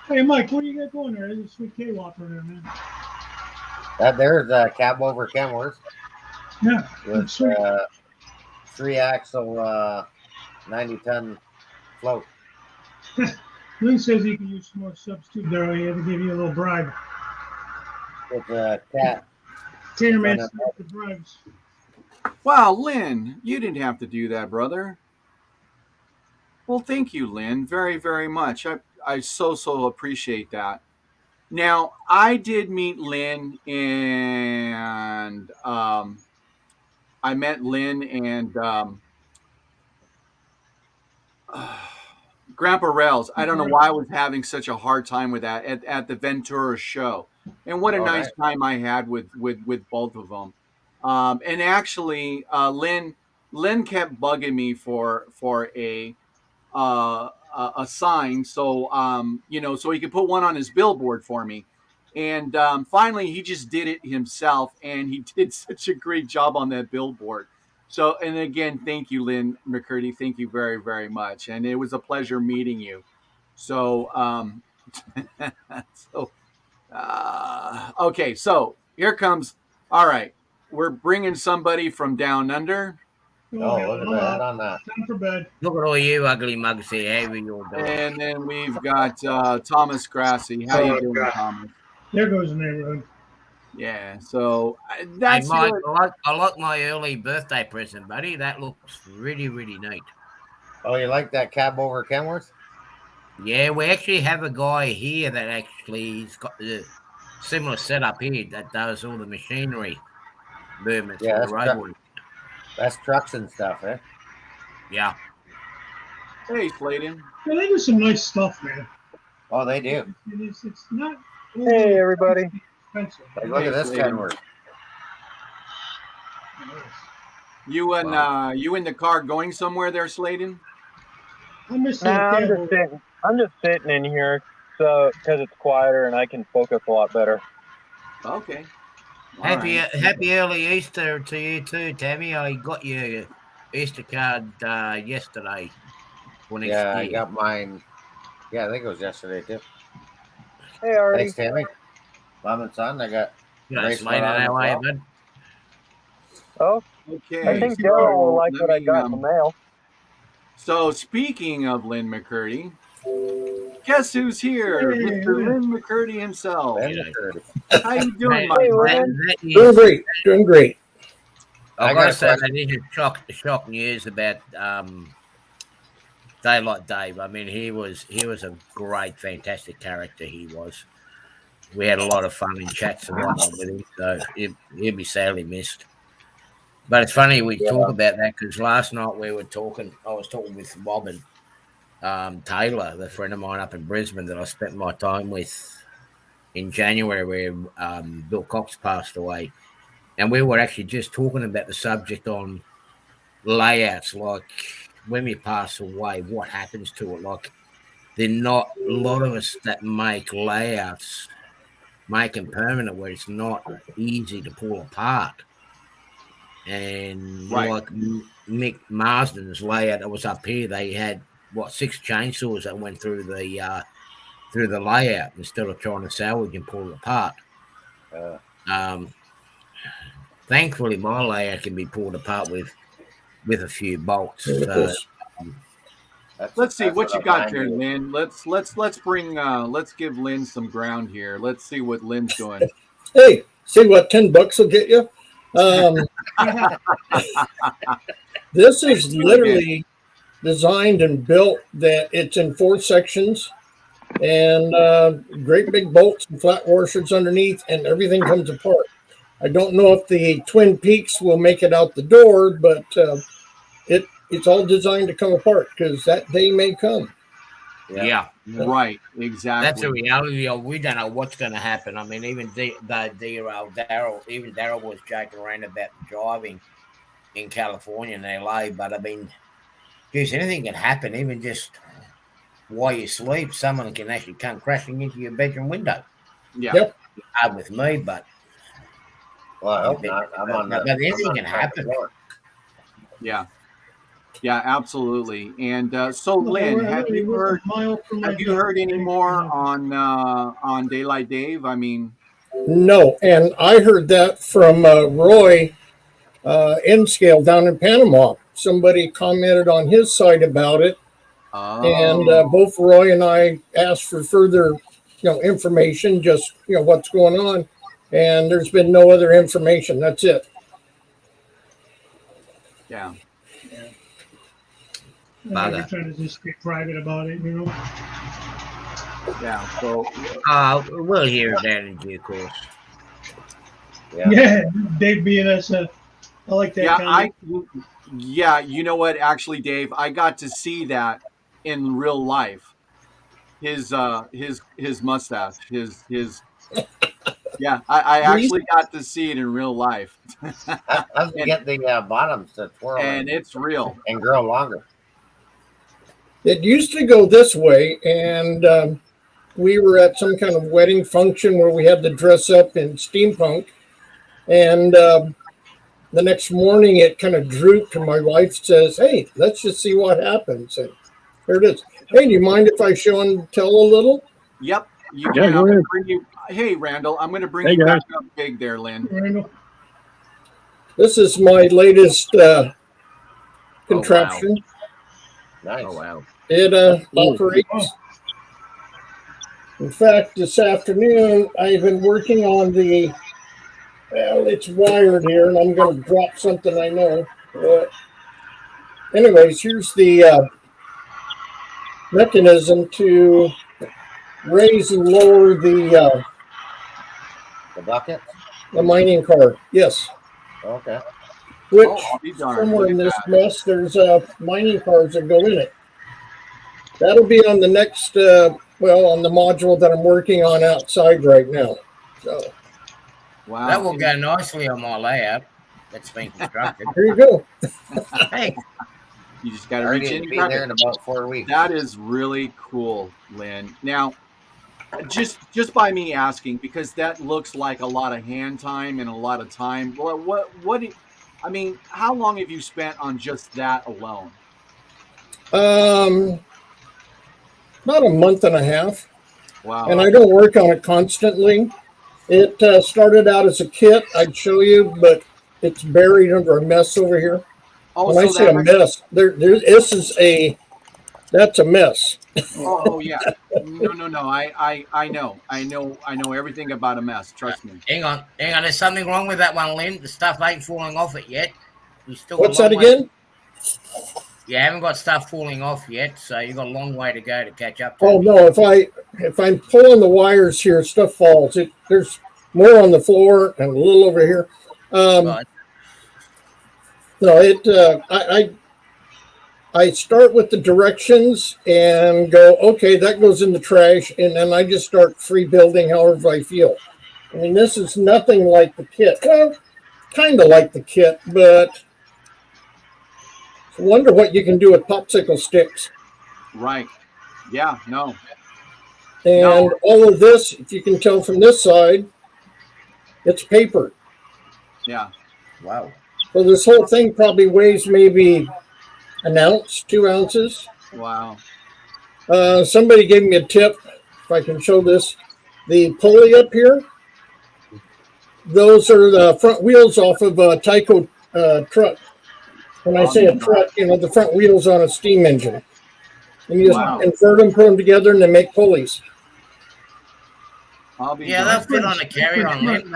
Hey, Mike, what do you got going there? There's a sweet K-Whopper there, man. There's cab over Kenworth Yeah, with sweet. 3-axle 90-ton float. Lynn says he can use some more substitute there. He had to give you a little bribe. With a cat. Tanner man Running sent the bribes. Wow, Lynn, you didn't have to do that, brother. Well, thank you, Lynn, very, very much. I so appreciate that. Now, I did meet Lynn, and I met Lynn and Grandpa Rails. I don't know why I was having such a hard time with that at the Ventura show, and what a Oh, nice nice. time I had with both of them. And actually, Lynn kept bugging me for a sign, so so he could put one on his billboard for me. And finally, he just did it himself, and he did such a great job on that billboard. So, and again, thank you, Lynn McCurdy. Thank you very, very much, and it was a pleasure meeting you. So, so okay, so here comes. All right, we're bringing somebody from down under. Oh, Oh, hell, look at I'm that up. on that. Time for bed. Look at all you ugly mugs here. How are you all doing? And then we've got Thomas Grassi. How you doing, Thomas? There goes the neighborhood. Yeah. So Hey, that's Mike, I like my early birthday present, buddy. That looks really, really neat. Oh, you like that cab over Kenworth? Yeah, we actually have a guy here that actually's got the similar setup here that does all the machinery movements Yeah, for the roadway. That's trucks and stuff, eh? Yeah. hey, Sladen. Yeah, they do some nice stuff, man. Oh, they do. It's not. Hey, everybody. Expensive. Like, look at this Sladen. Kenworth. You and Wow. you in the car going somewhere there, Sladen? I miss Nah, I'm just sitting. I'm just sitting in here, so because it's quieter and I can focus a lot better. Okay. All Happy right. happy early Easter to you too, Tammy. I got your Easter card yesterday for next Yeah, I year. got mine. Yeah, I think it was yesterday too. Hey, Artie. Thanks, Tammy. Mom and son, I got. You know, Race Sladen, car on how as are you, well. bud? Oh, Okay. I think so Daryl will like let what I me, got in the mail. So speaking of Lynn McCurdy, guess who's here? Hey, Mr. Lynn. Lynn McCurdy himself. Ben Yeah. McCurdy. How you doing, Hey, my Hey, friend? Lynn. Doing great, doing great. I I've got got a to say question. that is shock news about Daylight Dave. I mean, he was a great, fantastic character. He was. We had a lot of fun in chats and whatnot with him, so he'll be sadly missed. But it's funny we talk about that because last night we were talking. I was talking with Robin Taylor, the friend of mine up in Brisbane that I spent my time with in January, where Bill Cox passed away, and we were actually just talking about the subject on layouts, like when we pass away, what happens to it? Like, they're not a lot of us that make layouts, make them permanent, where it's not easy to pull apart. And Right. like Mick Marsden's layout that was up here, they had 6 chainsaws that went through the layout instead of trying to salvage and pull it apart. Thankfully, my layout can be pulled apart with a few bolts. So, Let's see what you I'm got buying there, you. Lynn. Let's give Lynn some ground here. Let's see what Lynn's doing. Hey, see what $10 will get you? This is literally designed and built that it's in 4 sections and great big bolts and flat washers underneath, and everything comes apart. I don't know if the Twin Peaks will make it out the door, but it's all designed to come apart because that day may come. yeah. Right, exactly. That's the reality of we don't know what's going to happen. I mean, even Daryl was joking around about driving in California and LA, but I mean, geez, anything can happen. Even just while you sleep, someone can actually come crashing into your bedroom window. Yeah. Yep. Hard with me, but Well, I hope not. I'm on but the. anything can happen. Yeah. Yeah, absolutely. And so, Lynn, have you heard any more on Daylight Dave? I mean, No, and I heard that from Roy N-Scale down in Panama. Somebody commented on his site about it, and both Roy and I asked for further, information, just what's going on, and there's been no other information. That's it. yeah. They're trying to just get private about it, Yeah. So We'll hear that in due course. Yeah, Dave being us. I like that yeah, comment. yeah, you know what? Actually, Dave, I got to see that in real life. His mustache, his yeah, I Grease. actually got to see it in real life. How's it and get the bottoms to twirl and it's real. and grow longer? It used to go this way, and we were at some kind of wedding function where we had to dress up in steampunk. And the next morning, it kind of drooped, and my wife says, "Hey, let's just see what happens." And here it is. Hey, do you mind if I show and tell a little? Yep, you Yeah, can. go I'm gonna ahead. bring you. Hey, Randall, I'm gonna bring Hey, you guys. back up big there, Lynn. Randall. This is my latest contraption. Nice. Oh wow. It Cool. operates. In fact, this afternoon, I've been working on the, well, it's wired here, and I'm going to drop something I know. Anyways, here's the mechanism to raise and lower The bucket. the mining cart. Yes, Okay. which Oh, I'll be darned. somewhere Look in at this that. mess, there's mining cars that go in it. That'll be on the next, on the module that I'm working on outside right now. So Wow. That will go nicely on my layout that's been constructed. here you go. Hey, You just got to Already reach in to and be grab there it. in about 4 weeks. That is really cool, Lynn. Now, just by me asking, because that looks like a lot of hand time and a lot of time. I mean, how long have you spent on just that alone? About a month and a half. Wow. And I don't work on it constantly. It started out as a kit, I'd show you, but it's buried under a mess over here. Oh, When I so say a mess, that's a mess. oh yeah. No. I know everything about a mess. Trust me. hang on. There's something wrong with that one, Lynn. The stuff ain't falling off it yet. You still got What's a long that way- again? You haven't got stuff falling off yet, so you got a long way to go to catch up to. Oh no, if I'm pulling the wires here, stuff falls. There's more on the floor and a little over here. Right. No, I start with the directions and go, okay, that goes in the trash, and then I just start free building however I feel. I mean, this is nothing like the kit. Well, kind of like the kit, but I wonder what you can do with popsicle sticks. Right. Yeah. No. And all of this, if you can tell from this side, it's paper. Yeah. Wow. So this whole thing probably weighs maybe an ounce, 2 ounces. Wow. Somebody gave me a tip, if I can show this. The pulley up here, those are the front wheels off of a Tyco truck. When I say a truck, the front wheels on a steam engine. And you just invert them, put them together, and they make pulleys. I'll be Yeah, darned. that'll fit on the carry-on, Lynn.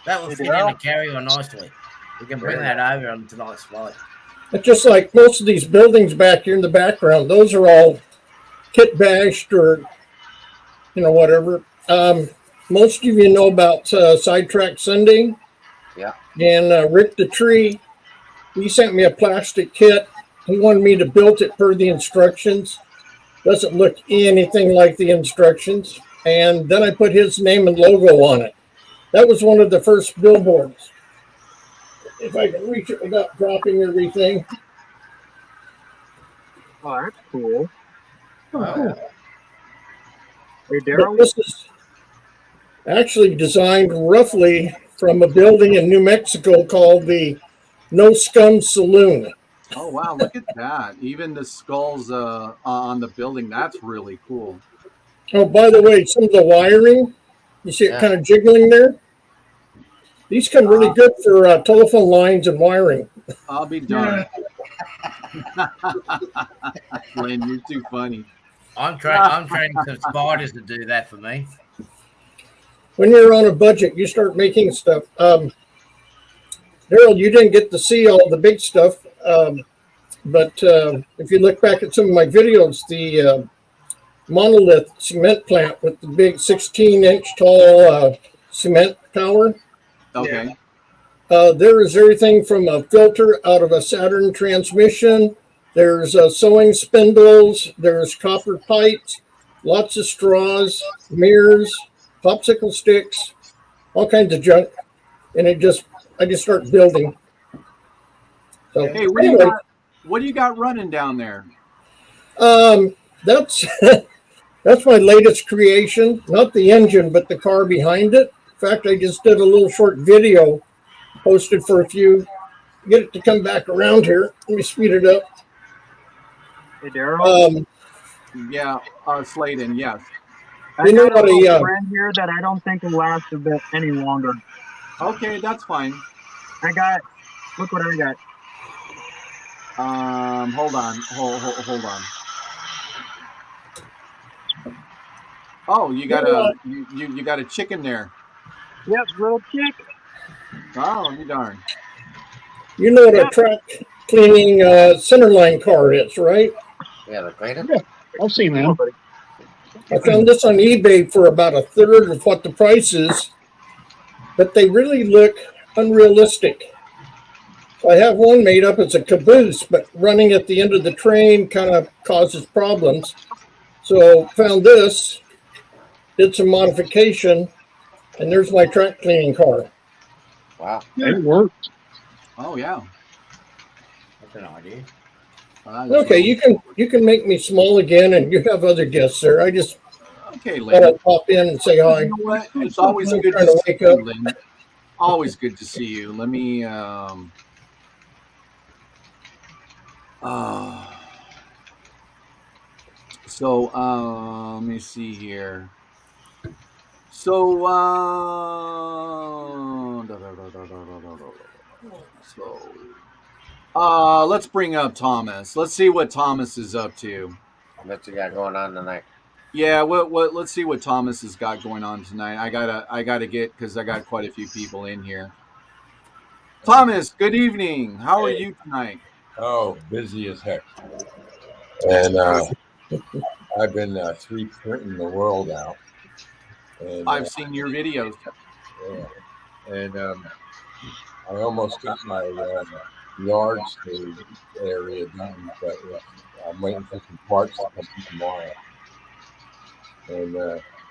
That will fit in the carry-on nicely. We can bring that over on tonight's flight. It's just like most of these buildings back here in the background, those are all kit bashed or, whatever. Most of you know about Sidetrack Sunday. Yeah. And Rick the Tree, he sent me a plastic kit. He wanted me to build it per the instructions. Doesn't look anything like the instructions. And then I put his name and logo on it. That was one of the first billboards. If I can reach it without dropping everything. Oh, that's cool. Wow. Hey, But Daryl. this is actually designed roughly from a building in New Mexico called the No Scum Saloon. Oh wow! Look at that. Even the skulls on the building. That's really cool. Oh, by the way, some of the wiring, you see it kind of jiggling there? These come really good for telephone lines and wiring. I'll be darned. Lynn, you're too funny. I'm training some spiders to do that for me. When you're on a budget, you start making stuff. Daryl, you didn't get to see all the big stuff, but if you look back at some of my videos, the monolith cement plant with the big 16-inch tall cement tower. Okay. There is everything from a filter out of a Saturn transmission. There's sewing spindles. There's copper pipes, lots of straws, mirrors, popsicle sticks, all kinds of junk. And I just start building. So Hey, anyway, what do you got running down there? that's that's my latest creation. Not the engine, but the car behind it. In fact, I just did a little short video, posted for a few. Get it to come back around here. Let me speed it up. Hey, Daryl. Yeah, Sladen, yes. I you know got a what little friend here that I don't think will last a bit any longer. Okay, that's fine. Look what I got. Hold on. Hold on. Oh, you got you got a chicken there. Yep, little chick. Oh, you darn. You know what a track cleaning centerline car is, right? Yeah, the cleaner. Yeah, I've seen them. I found this on eBay for about a third of what the price is, but they really look unrealistic. I have one made up as a caboose, but running at the end of the train kind of causes problems. So found this, did some modification, and there's my track cleaning car. Wow, It worked. Oh yeah. that's an idea. Okay, you can make me small again, and you have other guests there. I just Okay, thought Lynn. I'd pop in and say hi. You know what? It's always I'm good trying to to see wake you, up. Lynn. Always good to see you. Let me let me see here. So let's bring up Thomas. Let's see what Thomas is up to. What you got going on tonight? Yeah, what let's see what Thomas has got going on tonight. I gotta get, because I got quite a few people in here. Thomas, good evening. How are you tonight? Oh, busy as heck. And I've been 3D printing the world out. And I've seen your videos. yeah. And I almost got my yard stage area done, but I'm waiting for some parts to come tomorrow. And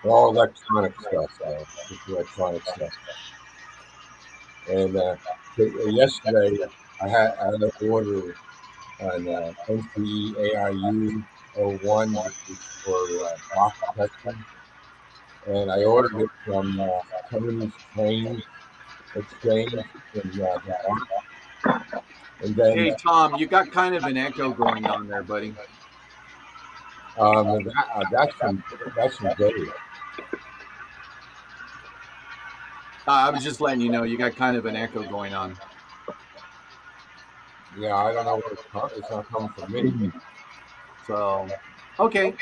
all electronic stuff, just electronic stuff. And yesterday I had an order on NPE AIU 01, which is for box protection. And I ordered it from Tony's Train Exchange in and then Hey Tom, you got kind of an echo going on there, buddy. that's from Dave. I was just letting you know you got kind of an echo going on. Yeah, I don't know where it's not coming from me. So, okay.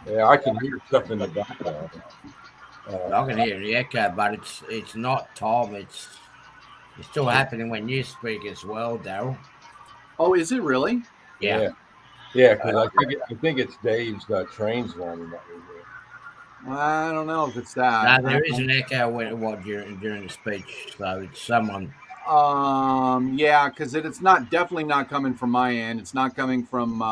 Yeah, I can hear stuff in the background. I can hear the echo, but it's not Tom. It's still happening when you speak as well, Daryl. Oh, is it really? Yeah. Yeah, because I think it's Dave's trains running that we hear. I don't know if it's that. No, there is an echo during the speech, so it's someone. Yeah, because it's not definitely not coming from my end. It's not coming from.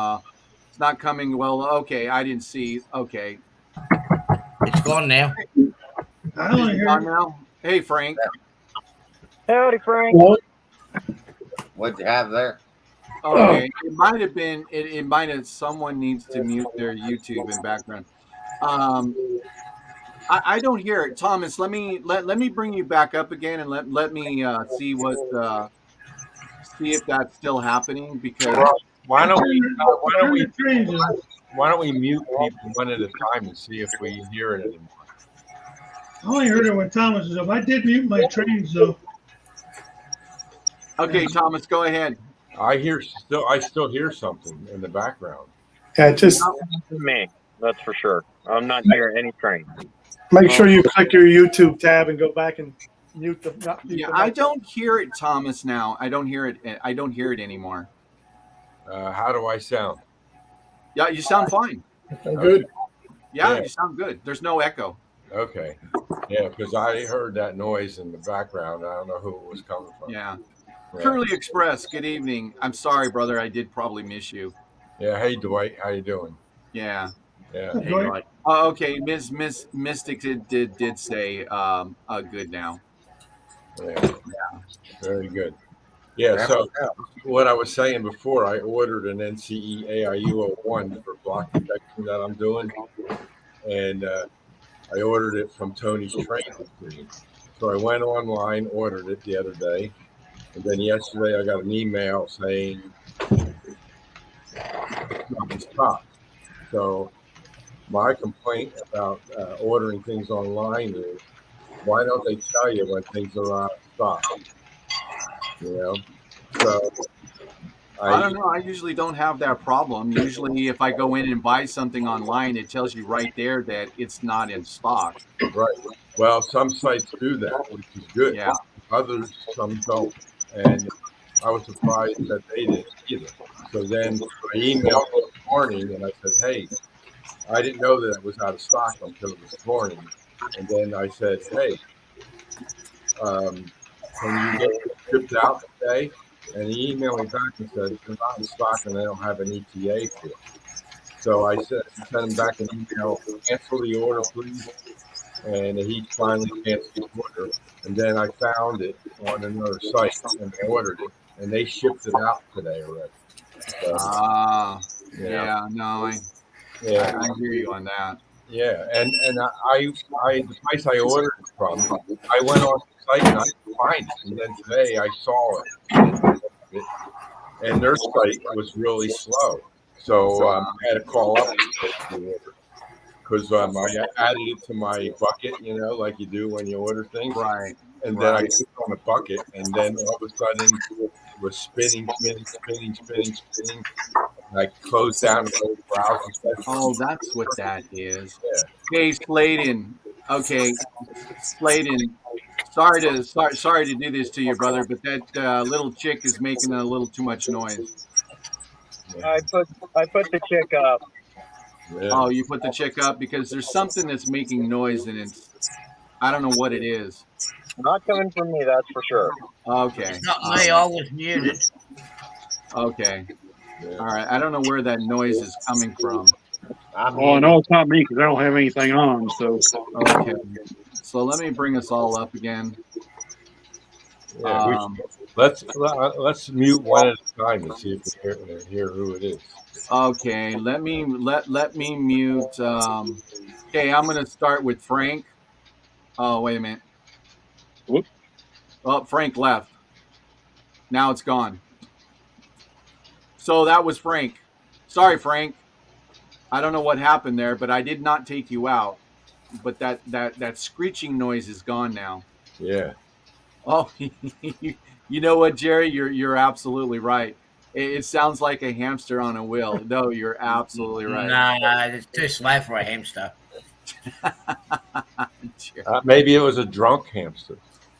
It's not coming. Well, okay, I didn't see. Okay, It's gone now. I only Is it on heard now? Hey, Frank. Howdy, Frank. What'd you have there? Okay, it might have been. It might have. Someone needs to mute their YouTube in background. I don't hear it, Thomas. Let me bring you back up again, and let me see if that's still happening, because Why don't we the trains are- mute people one at a time and see if we hear it anymore? I only heard it when Thomas was up. I did mute my trains though. okay, Thomas, go ahead. I still hear something in the background. Yeah, just Me, that's for sure. I'm not near any train. make sure you click your YouTube tab and go back and mute the. Not mute Yeah, the I mic. don't hear it, Thomas. Now I don't hear it. I don't hear it anymore. How do I sound? Yeah, you sound fine. Good. Yeah, Yeah. you sound good. There's no echo. Okay. Yeah, because I heard that noise in the background. I don't know who it was coming from. Yeah. Yeah. Curly Express, good evening. I'm sorry, brother. I did probably miss you. Yeah. Hey, Dwight. How you doing? Yeah. Yeah. Hey, Dwight. Okay. Miss Mystic did say good now. Yeah. Very good. Yeah. Grandpa So Phil. what I was saying before, I ordered an NCE AIU 01 for block detection that I'm doing, and I ordered it from Tony's Training Team. So I went online, ordered it the other day, and then yesterday I got an email saying it's not in stock. So my complaint about ordering things online is, why don't they tell you when things are out of stock? You know, so I don't know. I usually don't have that problem. Usually, if I go in and buy something online, it tells you right there that it's not in stock. right. Well, some sites do that, which is good. Yeah. Others, some don't, and I was surprised that they didn't either. So then I emailed this morning and I said, hey, I didn't know that it was out of stock until this morning. And then I said, hey, can you get it shipped out today? And he emailed me back and said, they're not in stock and they don't have an ETA for it. So I sent him back an email, cancel the order, please. And he finally canceled the order. And then I found it on another site and ordered it. And they shipped it out today already. So, Yeah. No, yeah. I hear you on that. Yeah, and I the place I ordered it from, I went on the site and I couldn't find it, and then today I saw it, and their site was really slow, so I had to call up because I added it to my bucket, you know, like you do when you order things, Right. and then I clicked on the bucket, and then all of a sudden it was spinning. I closed down the whole browser. Oh, that's what that is. Yeah. Hey, Sladen. Okay, Sladen. Sorry to do this to you, brother, but that little chick is making a little too much noise. I put the chick up. Yeah. Oh, you put the chick up because there's something that's making noise and I don't know what it is. Not coming from me, that's for sure. Okay. It's not me. I was muted. Okay. All right. I don't know where that noise is coming from. Well, I know it's not me because I don't have anything on. So Okay. So let me bring us all up again. Yeah, let's mute one at a time and see if we hear who it is. Okay, let me mute. Okay, I'm gonna start with Frank. Oh, wait a minute. Whoop. Oh, Frank left. Now it's gone. So that was Frank. Sorry, Frank. I don't know what happened there, but I did not take you out. But that screeching noise is gone now. Yeah. Oh, you know what, Jerry? You're absolutely right. It sounds like a hamster on a wheel. No, you're absolutely right. Nah, it's too slow for a hamster. Maybe it was a drunk hamster.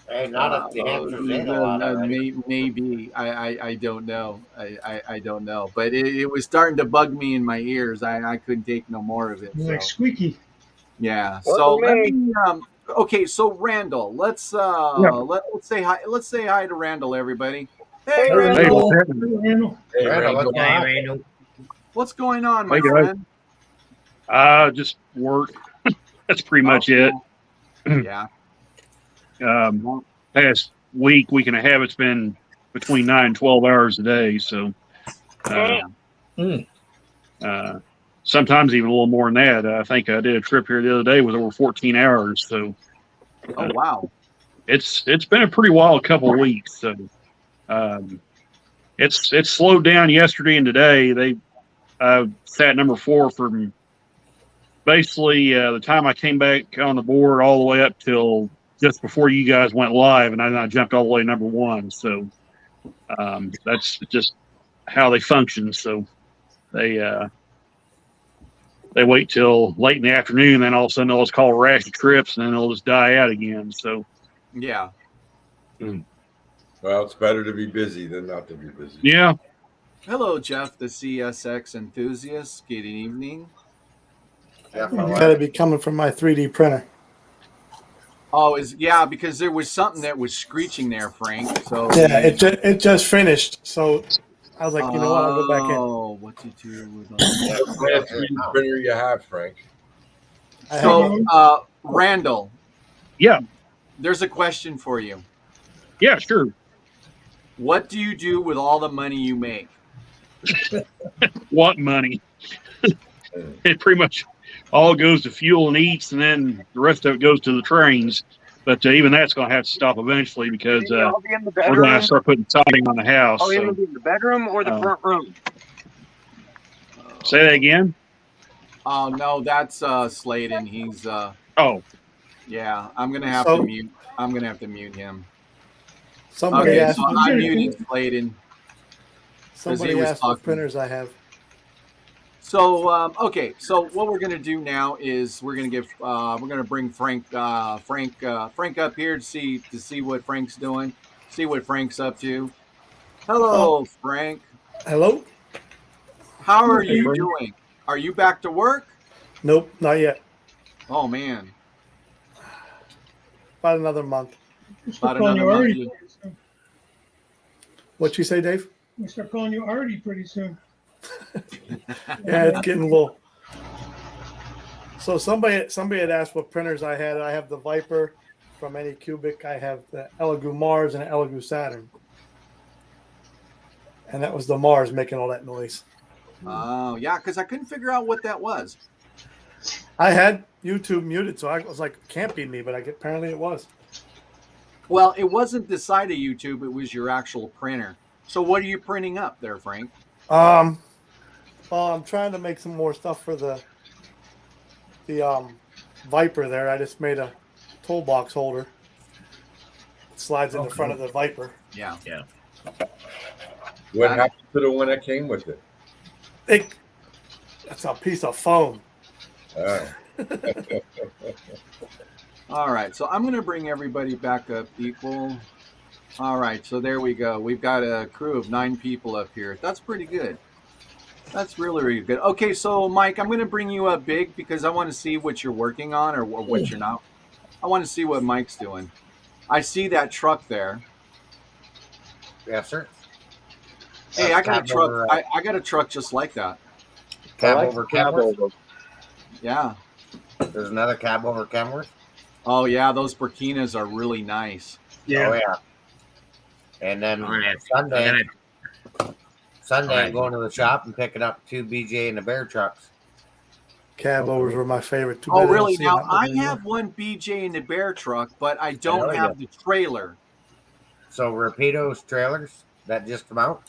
Hey, not if the hamsters ate a lot already. Maybe. I don't know. I don't know. But it was starting to bug me in my ears. I couldn't take no more of it. You're like So. squeaky. Yeah. So let me. Okay. So Randall, let's say hi. Let's say hi to Randall, everybody. Hey, Randall. Hey, Randall, Randall. What's going on, my Hey, guys. friend? Just work. That's pretty much it. Yeah. Past week and a half, it's been between 9 and 12 hours a day. So, sometimes even a little more than that. I think I did a trip here the other day with over 14 hours. So, Oh wow. It's been a pretty wild couple of weeks. So, it's slowed down yesterday and today. They sat number 4 from basically the time I came back on the board all the way up till just before you guys went live, and I jumped all the way to number 1. So that's just how they function. So they wait till late in the afternoon, then all of a sudden they'll just call a rash of trips, and then they'll just die out again. So yeah. Well, it's better to be busy than not to be busy. Yeah. Hello, Jeff, the CSX enthusiast. Good evening. Jeff, You how are gotta you? be coming from my 3D printer. Oh, yeah, because there was something that was screeching there, Frank. So Yeah, it just finished. So I was like, you know what? I'll go back in. Oh, what to do with all Yeah, that? What kind of 3D printer you have, Frank? I have So, a, Randall, Yeah, there's a question for you. yeah, sure. What do you do with all the money you make? What money? It pretty much all goes to fuel and eats, and then the rest of it goes to the trains. But even that's going to have to stop eventually because I'll be in the we're going to bedroom. start putting siding on the house. Are we So, going to be in the bedroom or the front room? say that again. Oh no, that's Sladen. He's Oh, yeah. I'm gonna have to So- mute. I'm gonna have to mute him. somebody Okay, asked. so I'm muting Sladen. Somebody was asked what talking. printers I have. So okay, so what we're gonna do now is we're gonna bring Frank Frank up here to see what Frank's doing, see what Frank's up to. Hello, Frank. Hello? How are Hey, you Frank. doing? Are you back to work? Nope, not yet. Oh man, About another month. We start about calling another you month. Artie pretty soon. What you say, Dave? We start calling you Artie pretty soon. Yeah, it's getting a little. So somebody had asked what printers I had. I have the Viper from Anycubic. I have the Elegoo Mars and Elegoo Saturn. And that was the Mars making all that noise. Oh yeah, because I couldn't figure out what that was. I had YouTube muted, so I was like, can't be me, but apparently it was. Well, it wasn't the side of YouTube; it was your actual printer. So what are you printing up there, Frank? Well, I'm trying to make some more stuff for the Viper there. I just made a toolbox holder. It slides in the front of the Viper. Yeah. What happened to the one that came with it? That's a piece of foam. Oh. All right, so I'm going to bring everybody back up equal. All right, so there we go. We've got a crew of 9 people up here. That's pretty good. That's really, really good. Okay, so Mike, I'm going to bring you up big because I want to see what you're working on or what you're not. I want to see what Mike's doing. I see that truck there. Yes, sir. Hey, I got a Cab truck. over, I got a truck just like that. Cab I like over cab Kenworth. over. Yeah. There's another cab over Kenworth. Oh yeah, those Burkinas are really nice. Oh yeah. And then Sunday, I'm going to the shop and picking up 2 BJ and the Bear trucks. Cab overs were my favorite. Too Oh bad I don't really? see Now them out I there anymore. have one BJ in the Bear truck, but I don't know you have the trailer. So Rapido's trailers that just come out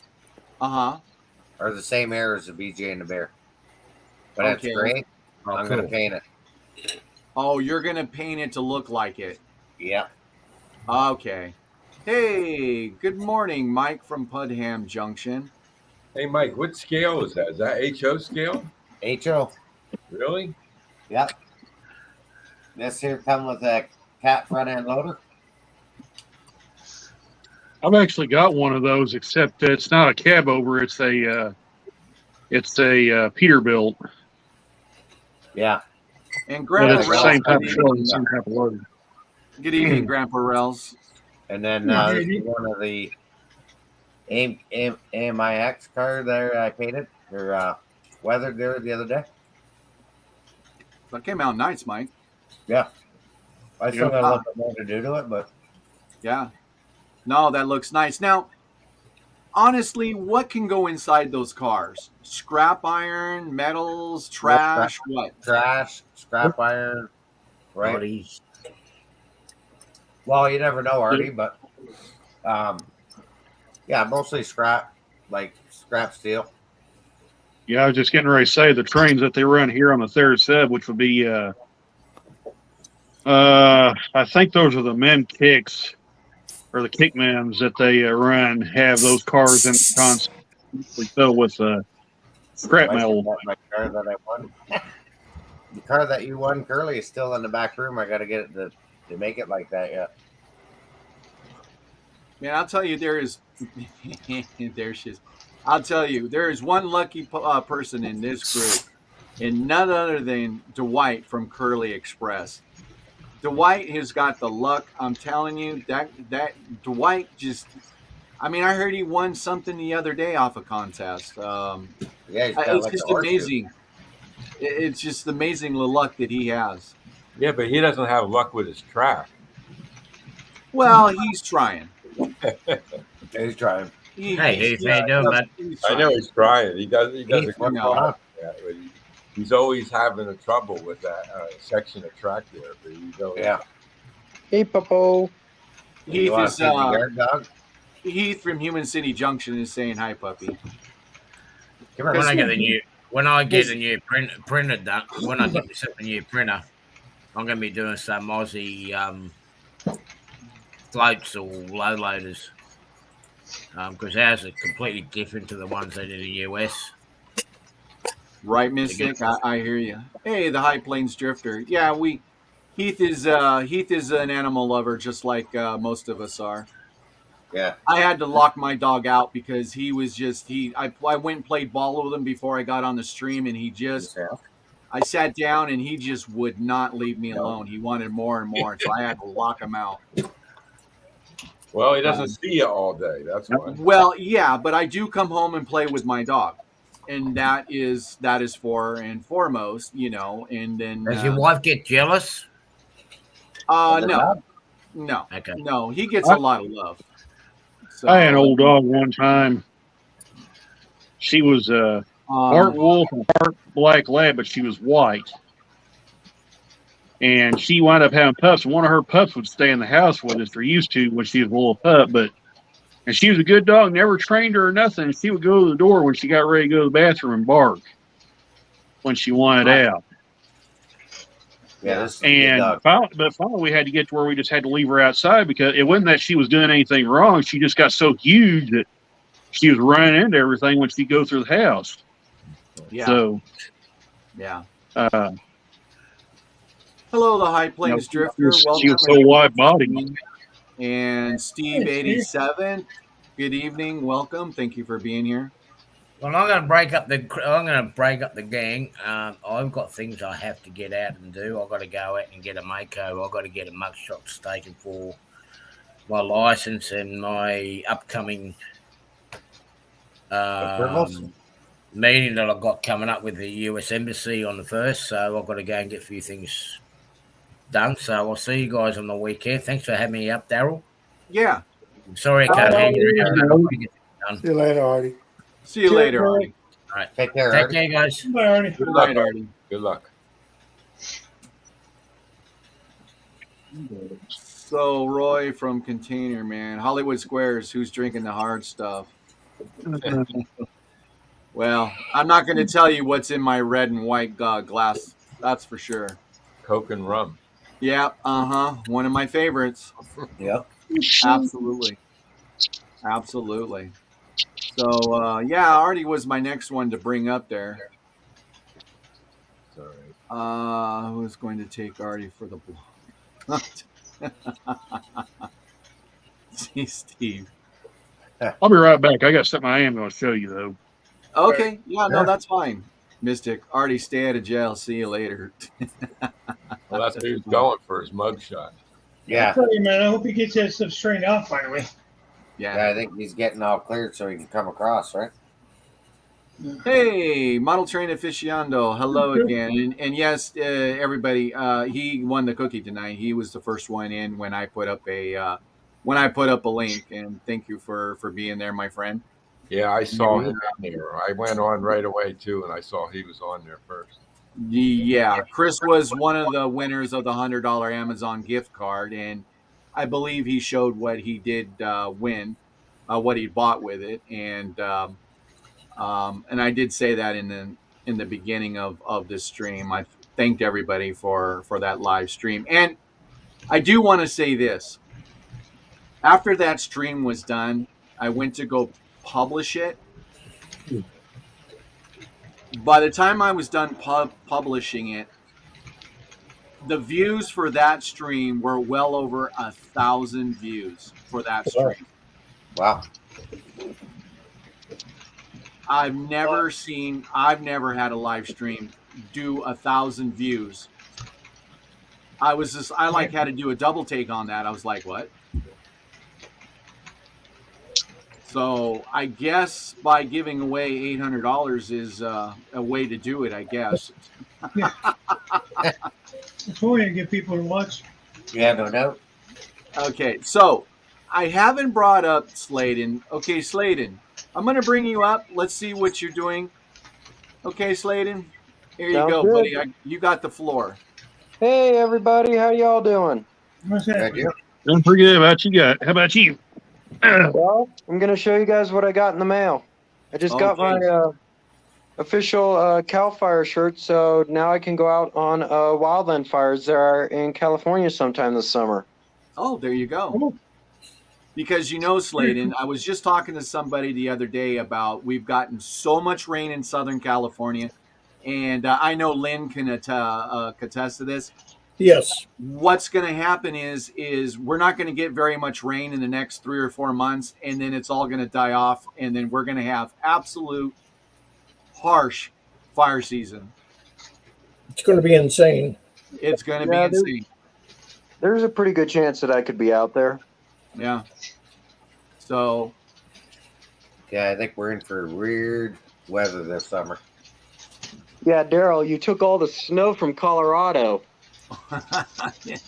Uh-huh. are the same air as the BJ and the Bear. But it's Okay. great. Oh, I'm cool. going to paint it. Oh, you're gonna paint it to look like it. Yeah. Okay. Hey, good morning, Mike from Pudham Junction. Hey, Mike, what scale is that? Is that HO scale? HO. Really? Yep. This here come with a cat front end loader. I've actually got one of those, except it's not a cab over. It's a Peterbilt. Yeah. And But Grandpa it's the Rels, same type good of shell and evening. same type of loader. Good evening, Grandpa Rels. And then Yeah, this JD. is one of the AMIX car there I painted or weathered there the other day. That came out nice, Mike. Yeah. I still Yeah. got a little bit more to do to it, but Yeah. No, that looks nice. Now, honestly, what can go inside those cars? Scrap iron, metals, trash, what? trash, scrap iron, right? Bodies. Well, you never know, Artie, but yeah, mostly scrap, like scrap steel. Yeah, I was just getting ready to say the trains that they run here on the third sub, which would be, I think those are the men kicks or the kickmans that they run, have those cars in constantly filled with scrap metal. My car that I won. The car that you won, Curly, is still in the back room. I got to get it to make it like that yet. Man, I'll tell you, there she is. I'll tell you, there is one lucky person in this group, and none other than Dwight from Curly Express. Dwight has got the luck. I'm telling you that Dwight just. I mean, I heard he won something the other day off a contest. Yeah, he's got It's like a just horseshoe. amazing. It's just amazing the luck that he has. Yeah, but he doesn't have luck with his track. Well, he's trying. He's trying. Hey, Heath, how you doing, bud? I know he's trying. He does a good What's No. going on? Yeah, but he's always having a trouble with that section of track there. But he's always, Yeah. Hey, Popo. You Heath want is to feed the guard dog? Heath from Human City Junction is saying hi, puppy. Come When here. I get the new printer done, when I get myself a new printer, I'm going to be doing some Aussie floats or low loaders because ours are completely different to the ones they did in the US. Right, Mystic. I hear you. Hey, the High Plains Drifter. Yeah, Heath is an animal lover, just like most of us are. Yeah. I had to lock my dog out because he was just I went and played ball with him before I got on the stream, and he just I sat down and he just would not leave me alone. He wanted more and more, so I had to lock him out. well, he doesn't see you all day. That's why. Well, yeah, but I do come home and play with my dog, and that is for and foremost, you know. And then Does your wife get jealous? no, Okay. no, he gets a lot of love. So, I had an old dog one time. She was part wolf and part black lab, but she was white. And she wound up having pups. One of her pups would stay in the house with us, or used to when she was a little pup. And she was a good dog, never trained her or nothing. She would go to the door when she got ready to go to the bathroom and bark when she wanted out. Yeah, this is And finally, we had to get to where we just had to leave her outside because it wasn't that she was doing anything wrong. She just got so huge that she was running into everything when she'd go through the house. Yeah. So, yeah. Hello, the High Plains Drifter. She Welcome. was so wide-bodied. And Steve87. Good evening. Welcome. Thank you for being here. Well, I'm going to break up the gang. I've got things I have to get out and do. I've got to go out and get a Mako. I've got to get a mugshot taken for my license and my upcoming meeting that I've got coming up with the US Embassy on the 1st. So I've got to go and get a few things done. So I'll see you guys on the weekend. Thanks for having me up, Daryl. Yeah. I'm sorry I can't hang around. See you later, Artie. See you later, Artie. All right. Take care, Take Artie. care, guys. Bye, Artie. Good night, Artie. Good luck. So, Roy from Container, man. Hollywood Squares, who's drinking the hard stuff? Well, I'm not going to tell you what's in my red and white glass. That's for sure. Coke and rum. Yeah, one of my favorites. Yep. Absolutely. Absolutely. So, yeah, Artie was my next one to bring up there. Sorry. Who's going to take Artie for the block? See, Steve. I'll be right back. I got something I am going to show you, though. Okay. Yeah, no, that's fine. Mystic, Artie, stay out of jail. See you later. Well, that's who's going for his mugshot. Yeah. I tell you, man, I hope he gets that stuff straightened out finally. Yeah, I think he's getting all cleared so he can come across, right? Hey, Model Train Aficionado. Hello again. And yes, everybody, he won the cookie tonight. He was the first one in when I put up a link. And thank you for being there, my friend. Yeah, I saw him on there. I went on right away too, and I saw he was on there first. Yeah, Chris was one of the winners of the $100 Amazon gift card, and I believe he showed what he did win, what he bought with it, and I did say that in the beginning of this stream. I thanked everybody for that live stream, and I do want to say this. After that stream was done, I went to go publish it. By the time I was done publishing it, the views for that stream were well over 1,000 views for that stream. Wow. I've never had a live stream do 1,000 views. I had to do a double take on that. I was like, what? So I guess by giving away $800 is a way to do it, I guess. Yeah. It's one way to get people to watch. Yeah, no doubt. Okay, so I haven't brought up Sladen. Okay, Sladen, I'm going to bring you up. Let's see what you're doing. Okay, Sladen, here you Sounds go, good. buddy. You got the floor. Hey everybody, how y'all doing? What's that? Doing pretty good. How about you? Well, I'm gonna show you guys what I got in the mail. I just got my official Cal Fire shirt, so now I can go out on wildland fires there in California sometime this summer. Oh, there you go. Because Sladen, I was just talking to somebody the other day about we've gotten so much rain in Southern California, and I know Lynn can attest to this. Yes. What's going to happen is we're not going to get very much rain in the next 3 or 4 months, and then it's all going to die off, and then we're going to have absolute harsh fire season. It's going to be insane. It's going to be insane. There's a pretty good chance that I could be out there. Yeah. So. Yeah, I think we're in for weird weather this summer. Yeah, Daryl, you took all the snow from Colorado. Yeah,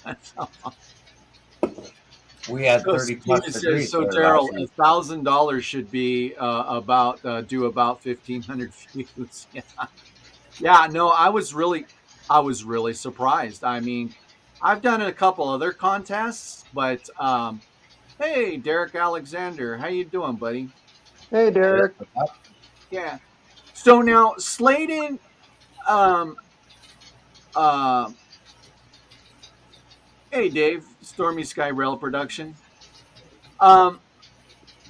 we had 30 plus degrees. So Daryl, $1,000 should be do about 1,500 views. Yeah. No, I was really surprised. I mean, I've done a couple other contests, but hey, Derek Alexander, how you doing, buddy? Hey, Derek. Yeah. So now Sladen, hey, Dave, Stormy Sky Rail Production.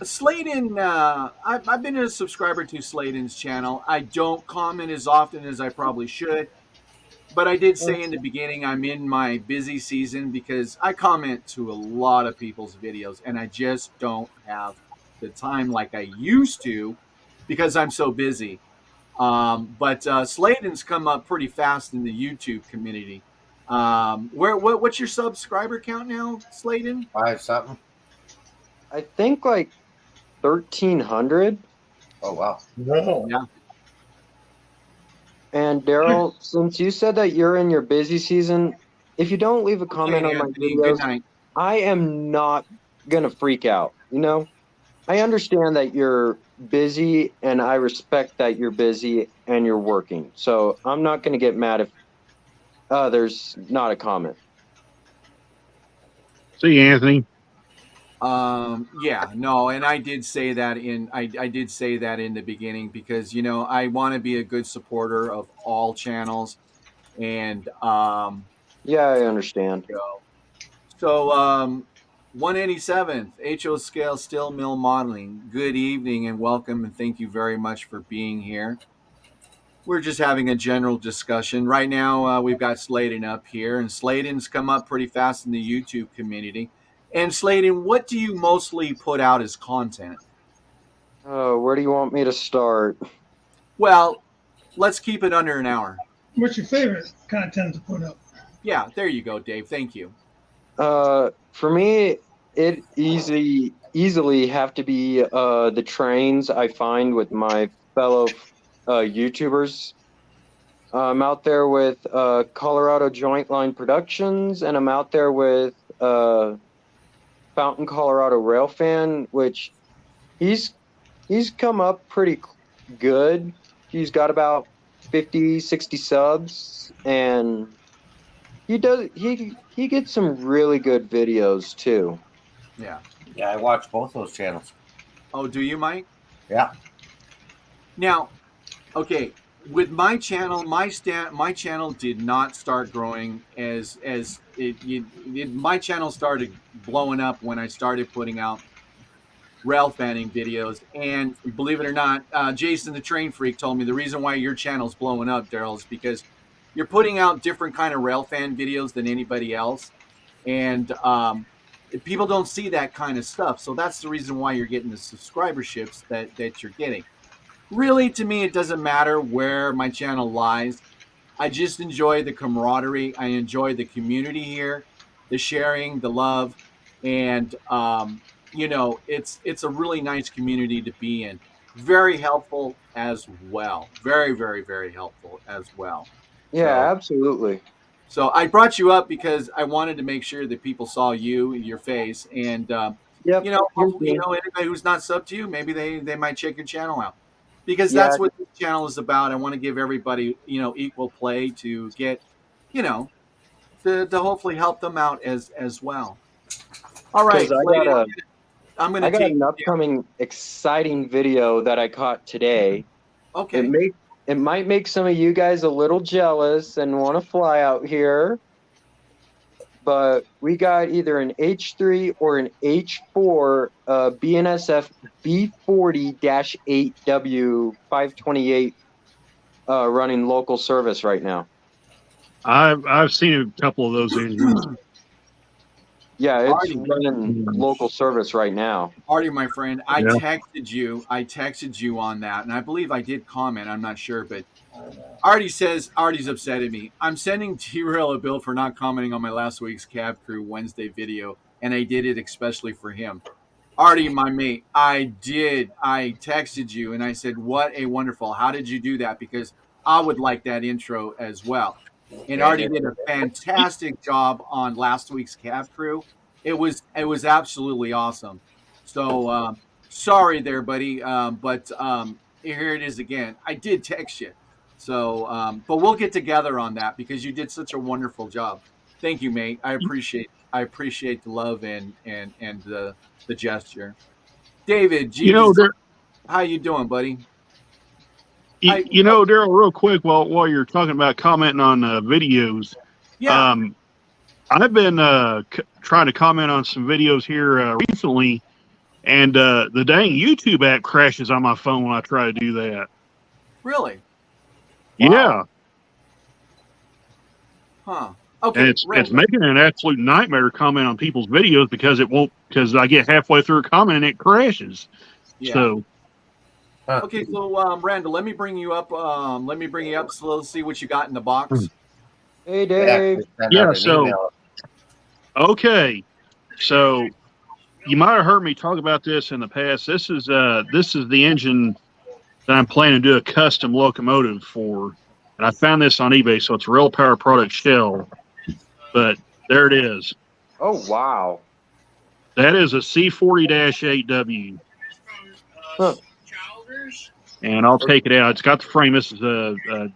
Sladen, I've been a subscriber to Sladen's channel. I don't comment as often as I probably should, but I did say in the beginning I'm in my busy season because I comment to a lot of people's videos, and I just don't have the time like I used to because I'm so busy. But Sladen's come up pretty fast in the YouTube community. What's your subscriber count now, Sladen? 5 something. I think like 1,300. Oh wow! No. Yeah. And Daryl, since you said that you're in your busy season, if you don't leave a comment on my videos, I am not gonna freak out. I understand that you're busy, and I respect that you're busy and you're working. So I'm not gonna get mad if there's not a comment. See you, Anthony. Yeah, no, and I did say that in the beginning because I want to be a good supporter of all channels, and yeah, I understand. So 187th HO Scale Steel Mill Modeling. Good evening and welcome, and thank you very much for being here. We're just having a general discussion. Right now, we've got Sladen up here, and Sladen's come up pretty fast in the YouTube community. And Sladen, what do you mostly put out as content? Where do you want me to start? Well, let's keep it under an hour. What's your favorite content to put up? Yeah, there you go, Dave. Thank you. For me, it easily have to be the trains I find with my fellow YouTubers. I'm out there with Colorado Joint Line Productions, and I'm out there with Fountain Colorado Railfan, which he's come up pretty good. He's got about 50, 60 subs, and he gets some really good videos too. Yeah. Yeah, I watch both those channels. Oh, do you, Mike? Yeah. Now, okay, with my channel, my channel did not start growing my channel started blowing up when I started putting out rail fanning videos. And believe it or not, Jason the Train Freak told me the reason why your channel's blowing up, Daryl, is because you're putting out different kind of rail fan videos than anybody else, and people don't see that kind of stuff. So that's the reason why you're getting the subscriberships that you're getting. really, to me, it doesn't matter where my channel lies. I just enjoy the camaraderie. I enjoy the community here, the sharing, the love, and it's a really nice community to be in. Very helpful as well. Very, very, very helpful as well. Yeah, So, absolutely. so I brought you up because I wanted to make sure that people saw you, your face, and Yep. anybody who's not sub to you, maybe they might check your channel out because Yeah. that's what this channel is about. I want to give everybody equal play to get to hopefully help them out as well. All right, Because I'm gonna I got take an upcoming exciting video that I caught today. okay. It might make some of you guys a little jealous and want to fly out here. But we got either an H3 or an H4 BNSF B40-8W 528 running local service right now. I've seen a couple of those engines. Yeah, it's Artie. running local service right now. Artie, my friend, I Yeah. texted you on that, and I believe I did comment. I'm not sure, but Artie's upset at me. I'm sending T-Rail a bill for not commenting on my last week's Cab Crew Wednesday video, and I did it especially for him. Artie, my mate, I texted you, and I said, what a wonderful, how did you do that? Because I would like that intro as well. And Artie did a fantastic job on last week's Cab Crew. It was absolutely awesome. So sorry there, buddy, but here it is again. I did text you. So, but we'll get together on that because you did such a wonderful job. Thank you, mate. I appreciate the love and the gesture. David, Jesus, how you doing, buddy? Daryl, real quick, while you're talking about commenting on videos, yeah. I've been trying to comment on some videos here recently, and the dang YouTube app crashes on my phone when I try to do that. Really? Yeah. Huh. Okay. And it's making it an absolute nightmare to comment on people's videos because I get halfway through a comment and it crashes. Yeah. So. Okay, so Randall, let me bring you up. So let's see what you got in the box. Hey, Dave. Yeah. So. Okay. So. You might have heard me talk about this in the past. This is the engine that I'm planning to do a custom locomotive for, and I found this on eBay. So it's Rail Power Product shell, but there it is. Oh wow! That is a C40-8W. Huh. And I'll take it out. It's got the frame. This is like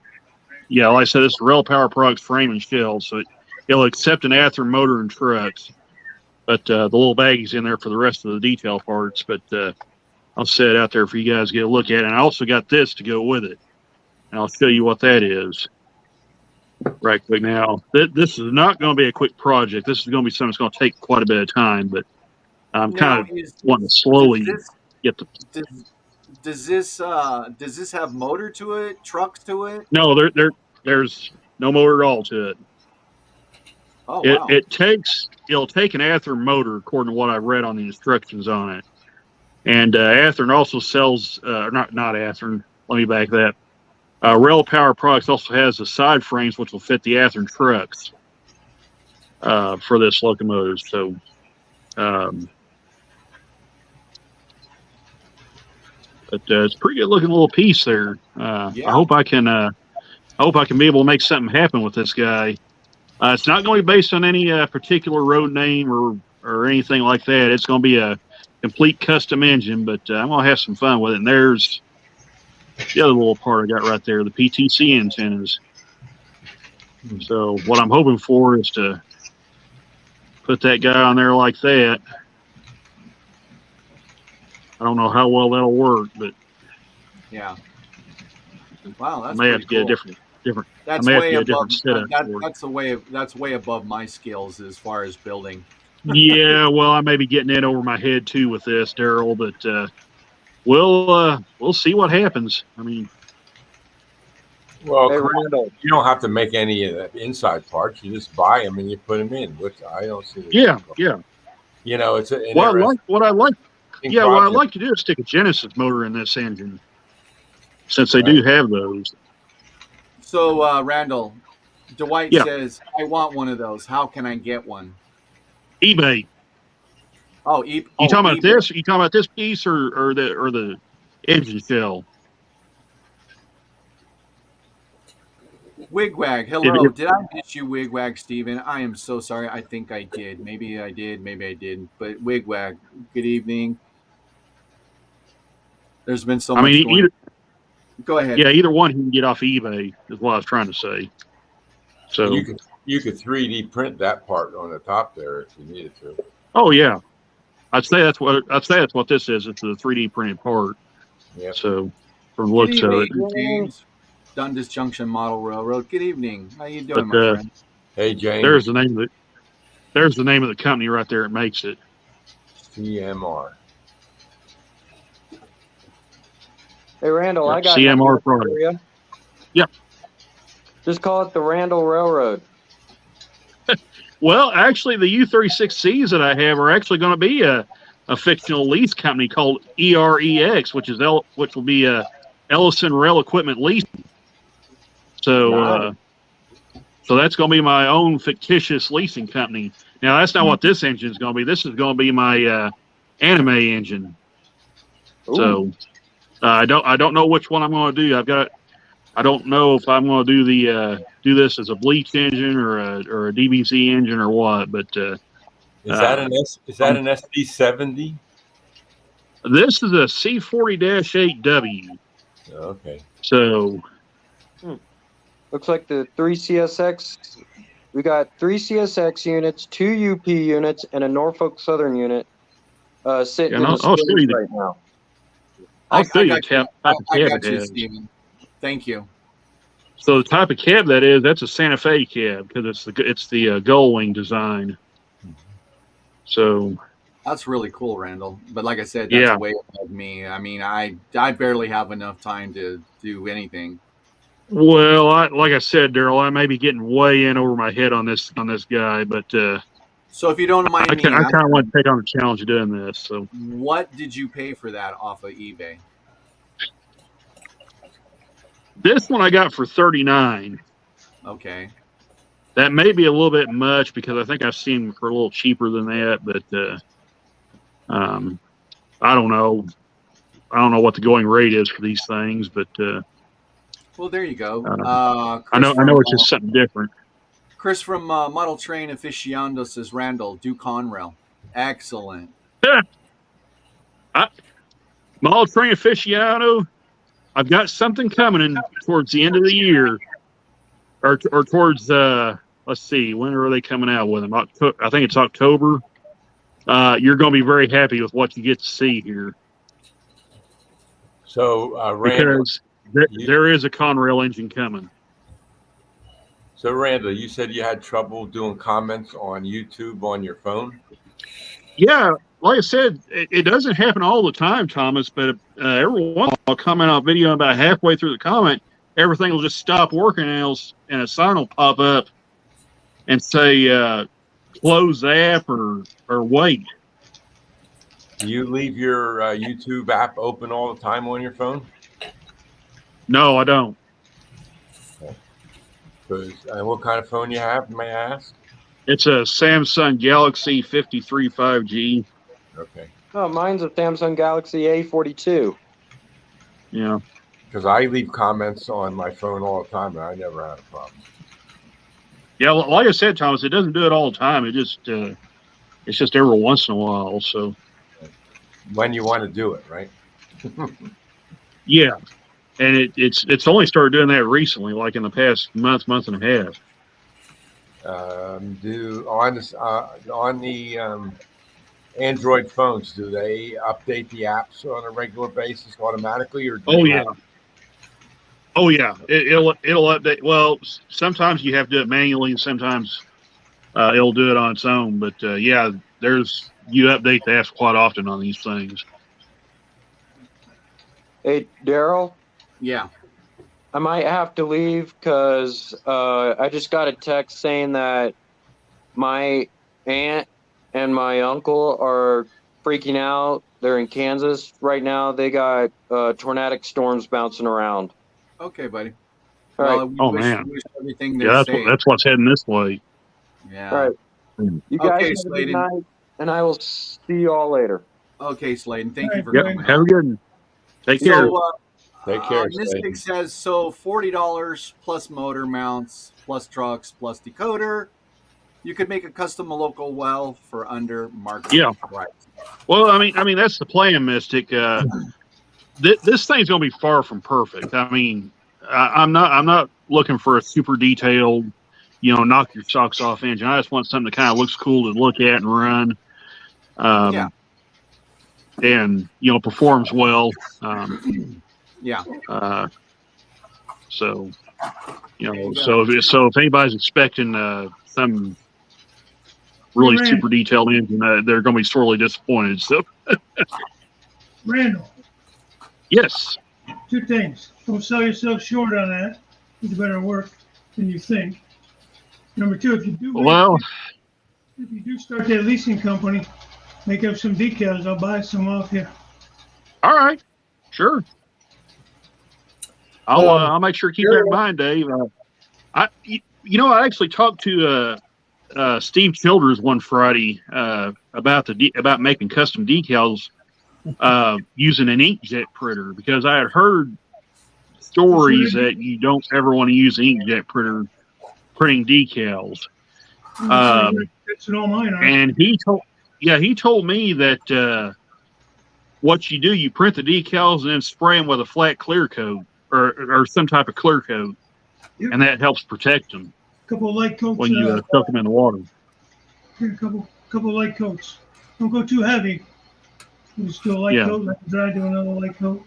I said, this is Rail Power Products frame and shell, so it'll accept an Athearn motor and trucks. But the little baggy's in there for the rest of the detail parts. But I'll set it out there for you guys to get a look at. And I also got this to go with it. And I'll show you what that is right quick now. This is not going to be a quick project. This is going to be something that's going to take quite a bit of time. But I'm kind of wanting to slowly get the... Does this have motor to it, trucks to it? No, there's no motor at all to it. Oh, wow. It'll take an Athearn motor, according to what I read on the instructions on it. And Athearn also sells, not Athearn, let me back that. Rail Power Products also has the side frames, which will fit the Athearn trucks for this locomotive. So, but it's a pretty good looking little piece there. Yeah. I hope I can be able to make something happen with this guy. It's not going to be based on any particular road name or anything like that. It's going to be a complete custom engine, but I'm going to have some fun with it. And there's the other little part I got right there, the PTC antennas. So what I'm hoping for is to put that guy on there like that. I don't know how well that'll work, but yeah. Wow, that's I may have to get cool. a different. That's way above. That's way above my skills as far as building. Yeah, well, I may be getting in over my head too with this, Daryl, but we'll see what happens. I mean, well, you don't have to make any of the inside parts. You just buy them and you put them in, which I don't see. Yeah. It's what I like to do is stick a Genesis motor in this engine. since they do have those. So, Randall, Dwight Yeah. says, I want one of those. How can I get one? eBay. Oh, You talking about eBay. this? You talking about this piece or the engine shell? Wigwag, hello. Did I miss you, Wigwag, Steven? I am so sorry. I think I did. Maybe I did. Maybe I didn't. But Wigwag, good evening. There's been so much going on. Go ahead. Yeah, either one you can get off eBay is what I was trying to say. So you could 3D print that part on the top there if you needed to. Oh yeah, I'd say that's what this is. It's a 3D printed part. Yeah. So from the looks of it, James, Dundas Junction Model Railroad. Good evening. How you doing, my friend? Hey, James. There's the name of it. There's the name of the company right there. It makes it. CMR. Hey, Randall, I got CMR for product. you. Yep. Just call it the Randall Railroad. Well, actually, the U36Cs that I have are actually going to be a fictional lease company called EREX, which will be Ellison Rail Equipment Leasing. So, so that's going to be my own fictitious leasing company. Now, that's not what this engine is going to be. This is going to be my anime engine. Ooh. So, I don't know which one I'm going to do. I don't know if I'm going to do this as a bleach engine or a DBZ engine or what. But is that an SD70? This is a C40-8W. Okay. So, looks like the 3 CSX. We got 3 CSX units, 2 UP units, and a Norfolk Southern unit sitting in the storage right now. I'll show you the type of cab got it you, has. Steven. Thank you. So the type of cab that's a Santa Fe cab because it's the gull wing design. So that's really cool, Randall. But like I said, that's way above me. I mean, I barely have enough time to do anything. Well, like I said, Daryl, I may be getting way in over my head on this guy, but so if you don't mind I kind of want to take on the challenge of doing this. So what did you pay for that off of eBay? This one I got for $39. Okay. That may be a little bit much because I think I've seen them for a little cheaper than that, but I don't know. I don't know what the going rate is for these things, but well, there you go. I know it's just something different. Chris from Model Train Aficionado says, Randall, do Conrail. Excellent. Model Train Aficionado, I've got something coming in towards the end of the year, or towards let's see, when are they coming out with them? I think it's October. You're going to be very happy with what you get to see here. So, Randall, because there is a Conrail engine coming. So, Randall, you said you had trouble doing comments on YouTube on your phone? Yeah, like I said, it doesn't happen all the time, Thomas, but every once in a while I'll comment on a video about halfway through the comment, everything will just stop working and a sign will pop up and say close the app or wait. Do you leave your YouTube app open all the time on your phone? No, I don't. And what kind of phone you have, may I ask? It's a Samsung Galaxy 53 5G. Okay. Oh, mine's a Samsung Galaxy A42. Yeah. Because I leave comments on my phone all the time, and I never had a problem. Yeah, like I said, Thomas, it doesn't do it all the time. It just it's just every once in a while. So when you want to do it, right? Yeah, and it's only started doing that recently, like in the past month and a half. On the Android phones, do they update the apps on a regular basis automatically, or Oh yeah, it'll update. Well, sometimes you have to do it manually, and sometimes it'll do it on its own. But yeah, you update the apps quite often on these things. Hey, Daryl. Yeah. I might have to leave because I just got a text saying that my aunt and my uncle are freaking out. They're in Kansas right now. They got tornadic storms bouncing around. Okay, buddy. All right. We Oh wish, man. wish everything Yeah, they're that's safe. that's what's heading this way. Yeah. All right. You guys Okay, have a good Sladen. night, and I will see you all later. Okay, Sladen. Thank All you right, for Yep. coming Have a on. good one. Take care. So, Take care, Mystic Sladen. says so $40 plus motor mounts plus trucks plus decoder. You could make a custom local well for under market Yeah. price. Well, I mean that's the plan, Mystic. This thing's gonna be far from perfect. I mean, I'm not looking for a super detailed, knock your socks off engine. I just want something that kind of looks cool to look at and run. Yeah. And performs well. Yeah. So you so if anybody's expecting some really Hey, super detailed engine, they're going to be sorely disappointed. So Randall, yes, 2 things. Don't sell yourself short on that. It's better work than you think. Number 2, if you do start that leasing company, make up some decals. I'll buy some off you. all right, sure. I'll make sure to keep that in mind, Dave. I actually talked to Steve Childers one Friday about making custom decals using an inkjet printer, because I had heard stories that you don't ever want to use an inkjet printer printing decals. That's all mine are. And he told me that what you do, you print the decals and then spray them with a flat clear coat or some type of clear coat, Yep. and that helps protect them A couple of light coats. when you soak them in the water. A couple of light coats. Don't go too heavy. Just do a light coat, let it dry, do another light coat.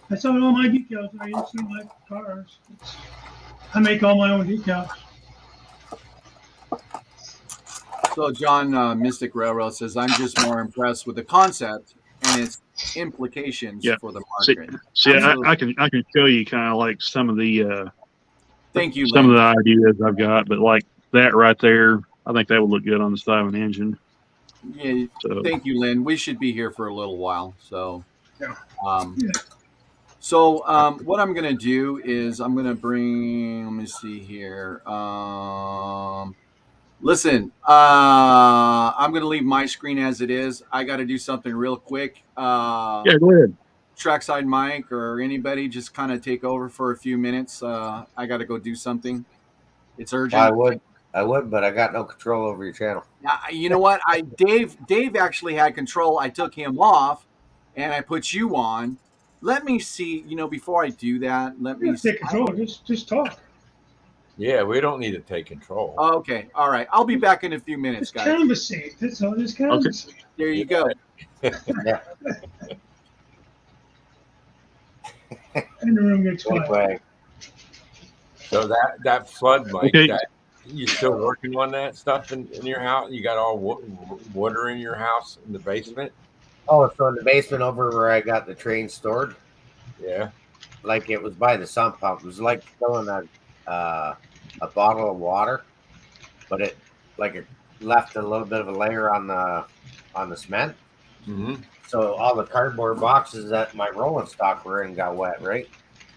That's how all my decals are. You see my cars. I make all my own decals. So John, Mystic Railroad says, I'm just more impressed with the concept and its implications for the market. See, I can show you kind of like some of the Thank you, some Lynn. of the ideas I've got, but like that right there, I think that would look good on the side of an engine. Yeah, thank you, Lynn. We should be here for a little while. So, what I'm going to do is I'm going to bring, let me see here. Listen, I'm going to leave my screen as it is. I got to do something real quick. Yeah, go ahead. Trackside Mike or anybody just kind of take over for a few minutes. I got to go do something. It's urgent. I would, but I got no control over your channel. You know what? Dave actually had control. I took him off, and I put you on. Let me see. Before I do that, let me take control. Just talk. Yeah, we don't need to take control. Okay, all right. I'll be back in a few minutes, guys. Conversate. That's all. Just conversate. Okay. There you go. Yeah. And the room gets quiet. So that flood, Mike, Okay. You still working on that stuff in your house? You got all water in your house in the basement? Oh, so in the basement over where I got the train stored? Yeah. Like it was by the sump pump. It was like filling a bottle of water, but it left a little bit of a layer on the cement. Mm-hmm. So all the cardboard boxes that my rolling stock were in got wet, right?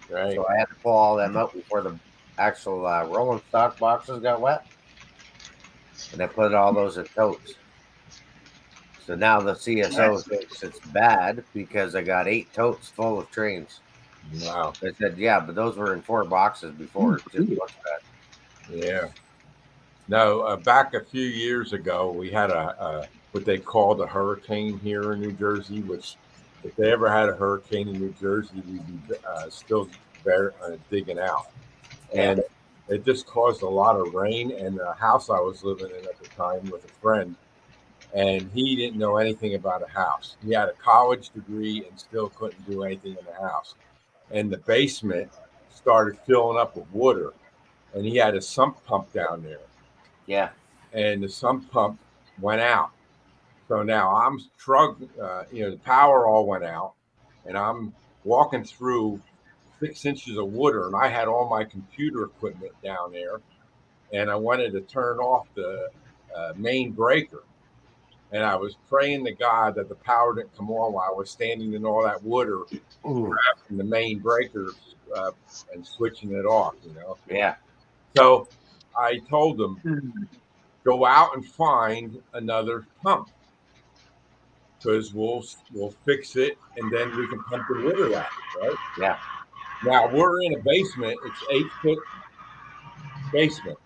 Right. So I had to pull all them out before the actual rolling stock boxes got wet, and I put all those in totes. So now the CSO thinks it's bad because I got 8 totes full of trains. Wow. They said, yeah, but those were in 4 boxes before. It just looks bad. Yeah. No, back a few years ago, we had a what they called a hurricane here in New Jersey, which if they ever had a hurricane in New Jersey, we'd be still there digging out. And it just caused a lot of rain. And the house I was living in at the time with a friend, and he didn't know anything about a house. He had a college degree and still couldn't do anything in the house. And the basement started filling up with water, and he had a sump pump down there. Yeah. And the sump pump went out. So now I'm struggling, the power all went out, and I'm walking through 6 inches of water, and I had all my computer equipment down there, and I wanted to turn off the main breaker. and I was praying to God that the power didn't come on while I was standing in all that water, grabbing the main breakers and switching it off. Yeah. So I told them, go out and find another pump because we'll fix it and then we can pump the water out, right? Yeah. Now we're in a basement. It's 8-foot basement,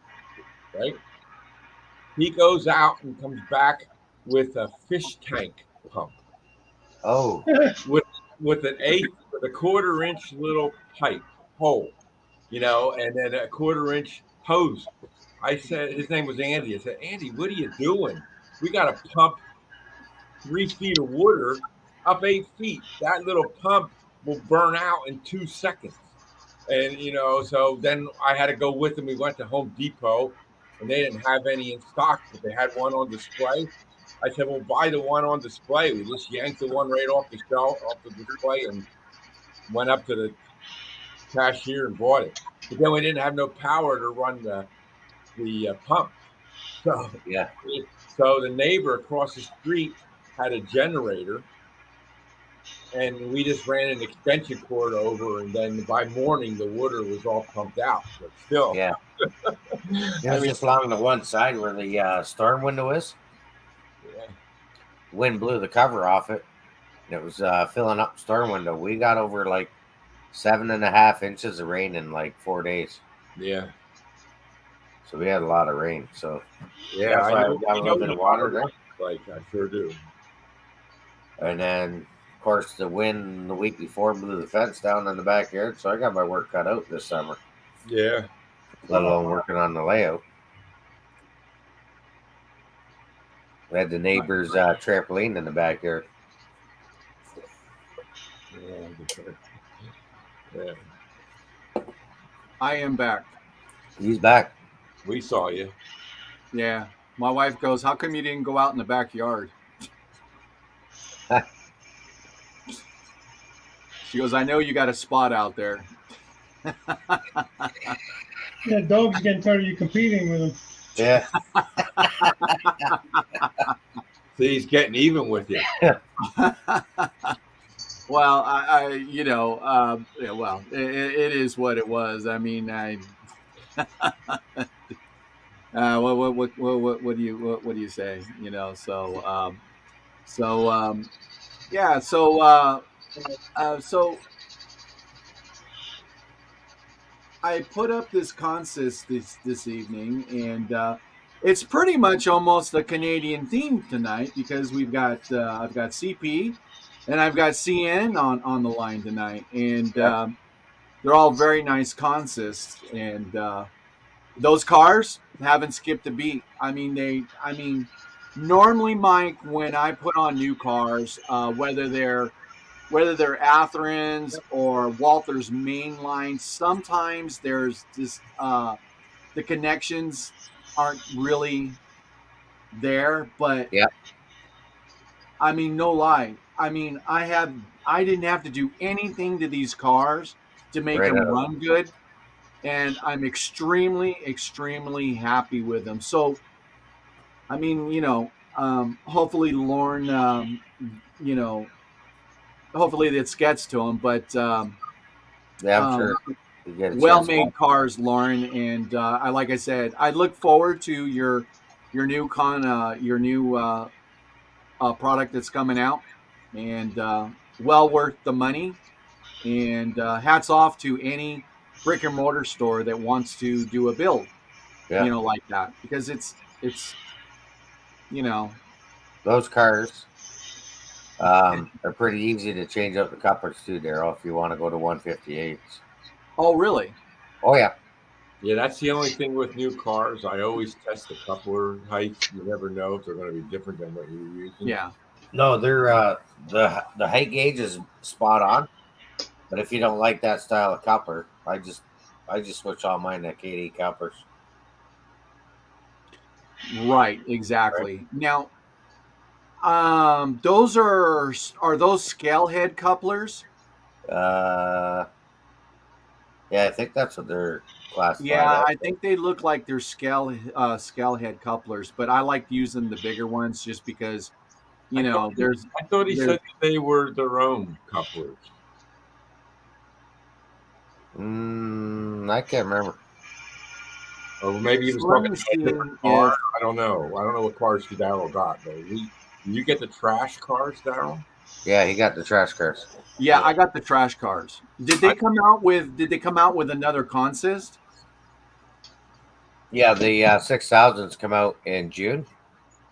right? He goes out and comes back with a fish tank pump. Oh. with a quarter-inch little pipe hole, and then a quarter-inch hose. I said, his name was Andy. I said, Andy, what are you doing? We got to pump 3 feet of water up 8 feet. That little pump will burn out in 2 seconds. And, so then I had to go with him. We went to Home Depot and they didn't have any in stock, but they had one on display. I said, well, buy the one on display. We just yanked the one right off the shelf, off the display, and went up to the cashier and bought it. But then we didn't have no power to run the pump. So, yeah. So the neighbor across the street had a generator, and we just ran an extension cord over, and then by morning the water was all pumped out. But still, yeah, it was just along the one side where the storm window is. Yeah. Wind blew the cover off it, and it was filling up the storm window. We got over like 7.5 inches of rain in like 4 days. Yeah. So we had a lot of rain. So yeah, I got a little bit of water there. Like I sure do. And then, of course, the wind the week before blew the fence down in the backyard. So I got my work cut out this summer. Yeah. Let alone working on the layout. We had the neighbor's trampoline in the backyard. Yeah. I am back. He's back. We saw you. Yeah. My wife goes, how come you didn't go out in the backyard? She goes, I know you got a spot out there. Yeah, dog's getting tired of you competing with him. Yeah. See, he's getting even with you. Well, it is what it was. I mean, what do you say? So I put up this consist this evening, and it's pretty much almost a Canadian theme tonight because we've got I've got CP and I've got CN on the line tonight, and they're all very nice consists, and those cars haven't skipped a beat. I mean, normally, Mike, when I put on new cars, whether they're Atherans or Walther's mainline, sometimes there's this the connections aren't really there. But yeah, I mean, no lie. I mean, I didn't have to do anything to these cars to make them run good, and I'm extremely, extremely happy with them. So, I mean, hopefully Lauren, hopefully this gets to him, but I'm sure. Well-made cars, Lauren, and like I said, I look forward to your new product that's coming out, and well worth the money. And hats off to any brick and mortar store that wants to do a build, like that, because it's those cars are pretty easy to change up the couplers too, Daryl, if you want to go to 158s. Oh, really? Oh, yeah. Yeah, that's the only thing with new cars. I always test the coupler height. You never know if they're going to be different than what you're using. Yeah. No, they're the height gauge is spot on. But if you don't like that style of coupler, I just switch all mine to KD couplers. Right, exactly. Right. Now, those are those scale head couplers? Yeah, I think that's what they're classified Yeah, as. I think they look like they're scale head couplers, but I like using the bigger ones just because I thought he said they were their own couplers. I can't remember. Or maybe he was So let talking me about a see different car. if I don't know. I don't know what cars Daryl got, but did you get the trash cars, Daryl? Yeah, he got the trash cars. yeah, I got the trash cars. Did they come out with another consist? Yeah, the 6000s come out in June.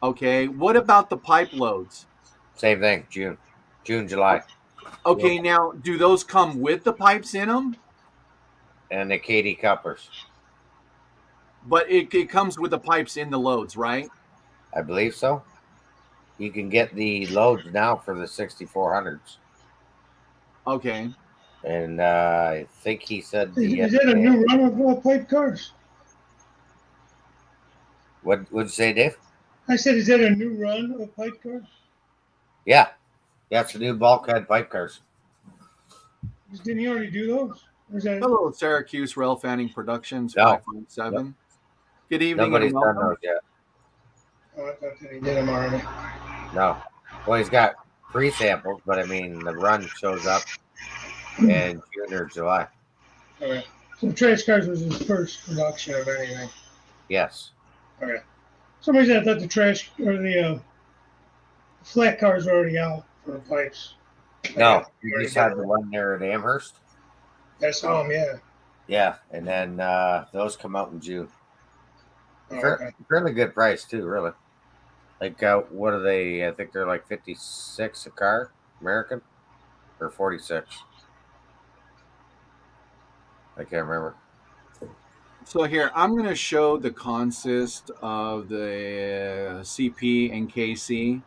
Okay, what about the pipe loads? Same thing, June, July. Okay, now do those come with the pipes in them? And the KD couplers. But it comes with the pipes in the loads, right? I believe so. You can get the loads now for the 6400s. Okay. And I think he said Is that a new run of pipe cars? What'd you say, Dave? I said, is that a new run of pipe cars? Yeah. Yeah, it's the new bulkhead pipe cars. Didn't he already do those? Or is that... Hello, Syracuse Rail Fanning Productions, No. 557. Nope. Good evening. Nobody's and done welcome. those yet. Oh, I thought that he did them already. No. Well, he's got pre-samples, but I mean, the run shows up in June or July. Okay. So trash cars was his first production of anything. Yes. Okay. For some reason I thought the trash or the flat cars were already out for the pipes. No, you just had the one there at Amherst. I saw them, yeah. Yeah, and then those come out in June. Oh, okay. Fairly good price too, really. Like, what are they? I think they're like 56 a car, American, or 46. I can't remember. So here, I'm going to show the consist of the CP and KC.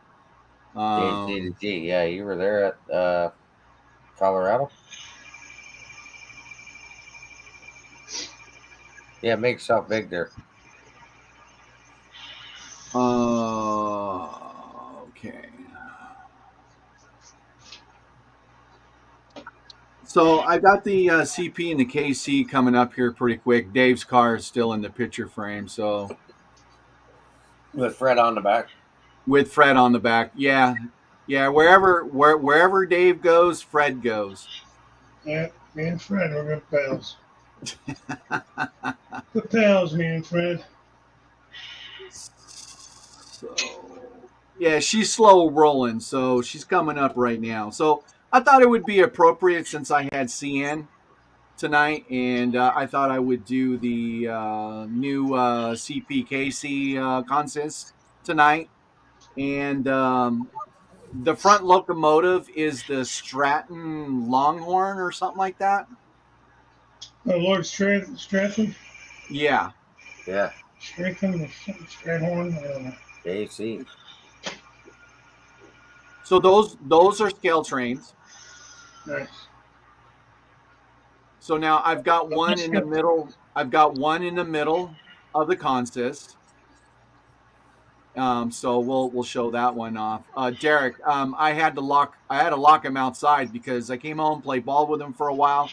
JC to G, yeah, you were there at Colorado. Yeah, make yourself big there. Okay. So I got the CP and the KC coming up here pretty quick. Dave's car is still in the picture frame, so with Fred on the back. With Fred on the back, yeah. Wherever Dave goes, Fred goes. Yeah, me and Fred are good pals. Good pals, me and Fred. So, yeah, she's slow rolling, so she's coming up right now. So I thought it would be appropriate since I had CN tonight, and I thought I would do the new CPKC consist tonight. And the front locomotive is the Stratton Longhorn or something like that. Oh, Lord Stratton? Yeah. Stratton, Strathorn, I don't know. JC. So those are scale trains. Nice. So now I've got one in the middle. I've got one in the middle of the consist. So we'll show that one off. Derek, I had to lock him outside because I came home, played ball with him for a while.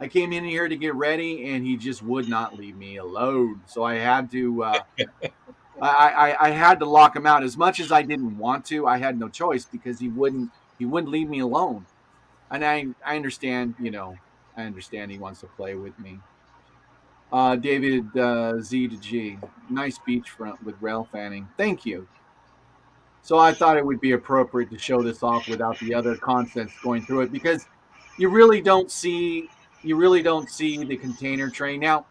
I came in here to get ready, and he just would not leave me alone. So I had to I had to lock him out. As much as I didn't want to, I had no choice because he wouldn't leave me alone. And I understand, I understand he wants to play with me. David Z to G, nice beachfront with rail fanning. Thank you. So I thought it would be appropriate to show this off without the other constants going through it because you really don't see the container train. Now,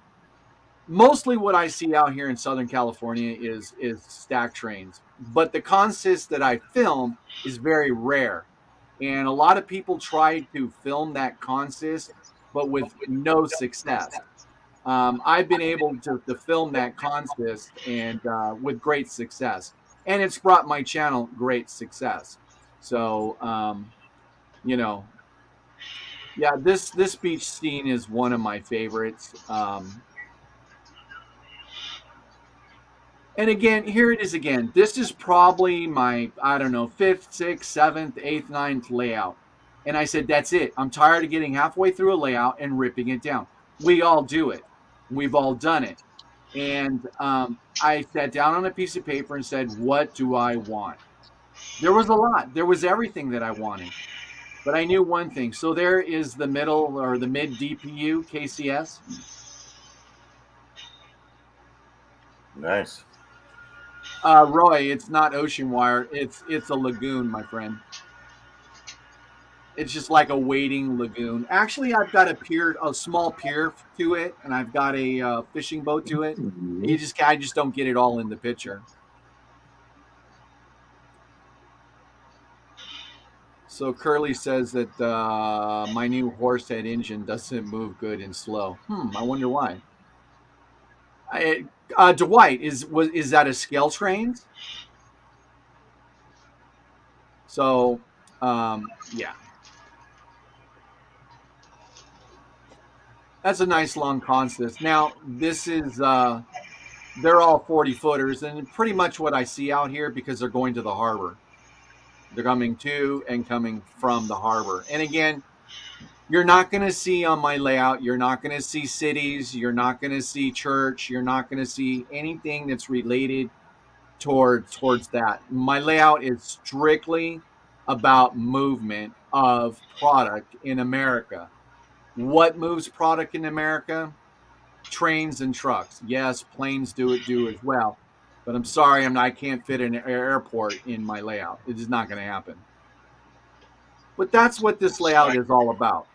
mostly what I see out here in Southern California is stack trains, but the consist that I film is very rare. And a lot of people try to film that consist, but with no success. I've been able to film that consist and with great success, and it's brought my channel great success. So, yeah, this beach scene is one of my favorites. And again, here it is again. This is probably my, I don't know, 5th, 6th, 7th, 8th, 9th layout. And I said, that's it. I'm tired of getting halfway through a layout and ripping it down. we all do it. We've all done it. And I sat down on a piece of paper and said, what do I want? There was a lot. There was everything that I wanted. But I knew one thing. So there is the middle or the mid DPU KCS. Nice. Roy, it's not ocean wire. It's a lagoon, my friend. It's just like a waiting lagoon. Actually, I've got a small pier to it, and I've got a fishing boat to it. I just don't get it all in the picture. So Curly says that my new horse head engine doesn't move good and slow. I wonder why. Dwight, is that a scale trains? So, yeah. That's a nice long consist. Now, this is, they're all 40 footers, and pretty much what I see out here because they're going to the harbor. They're coming to and coming from the harbor. And again, you're not going to see on my layout, you're not going to see cities, you're not going to see church, you're not going to see anything that's related towards that. My layout is strictly about movement of product in America. What moves product in America? Trains and trucks. Yes, planes do as well. But I'm sorry, I can't fit an airport in my layout. It is not going to happen. But that's what this layout is all about.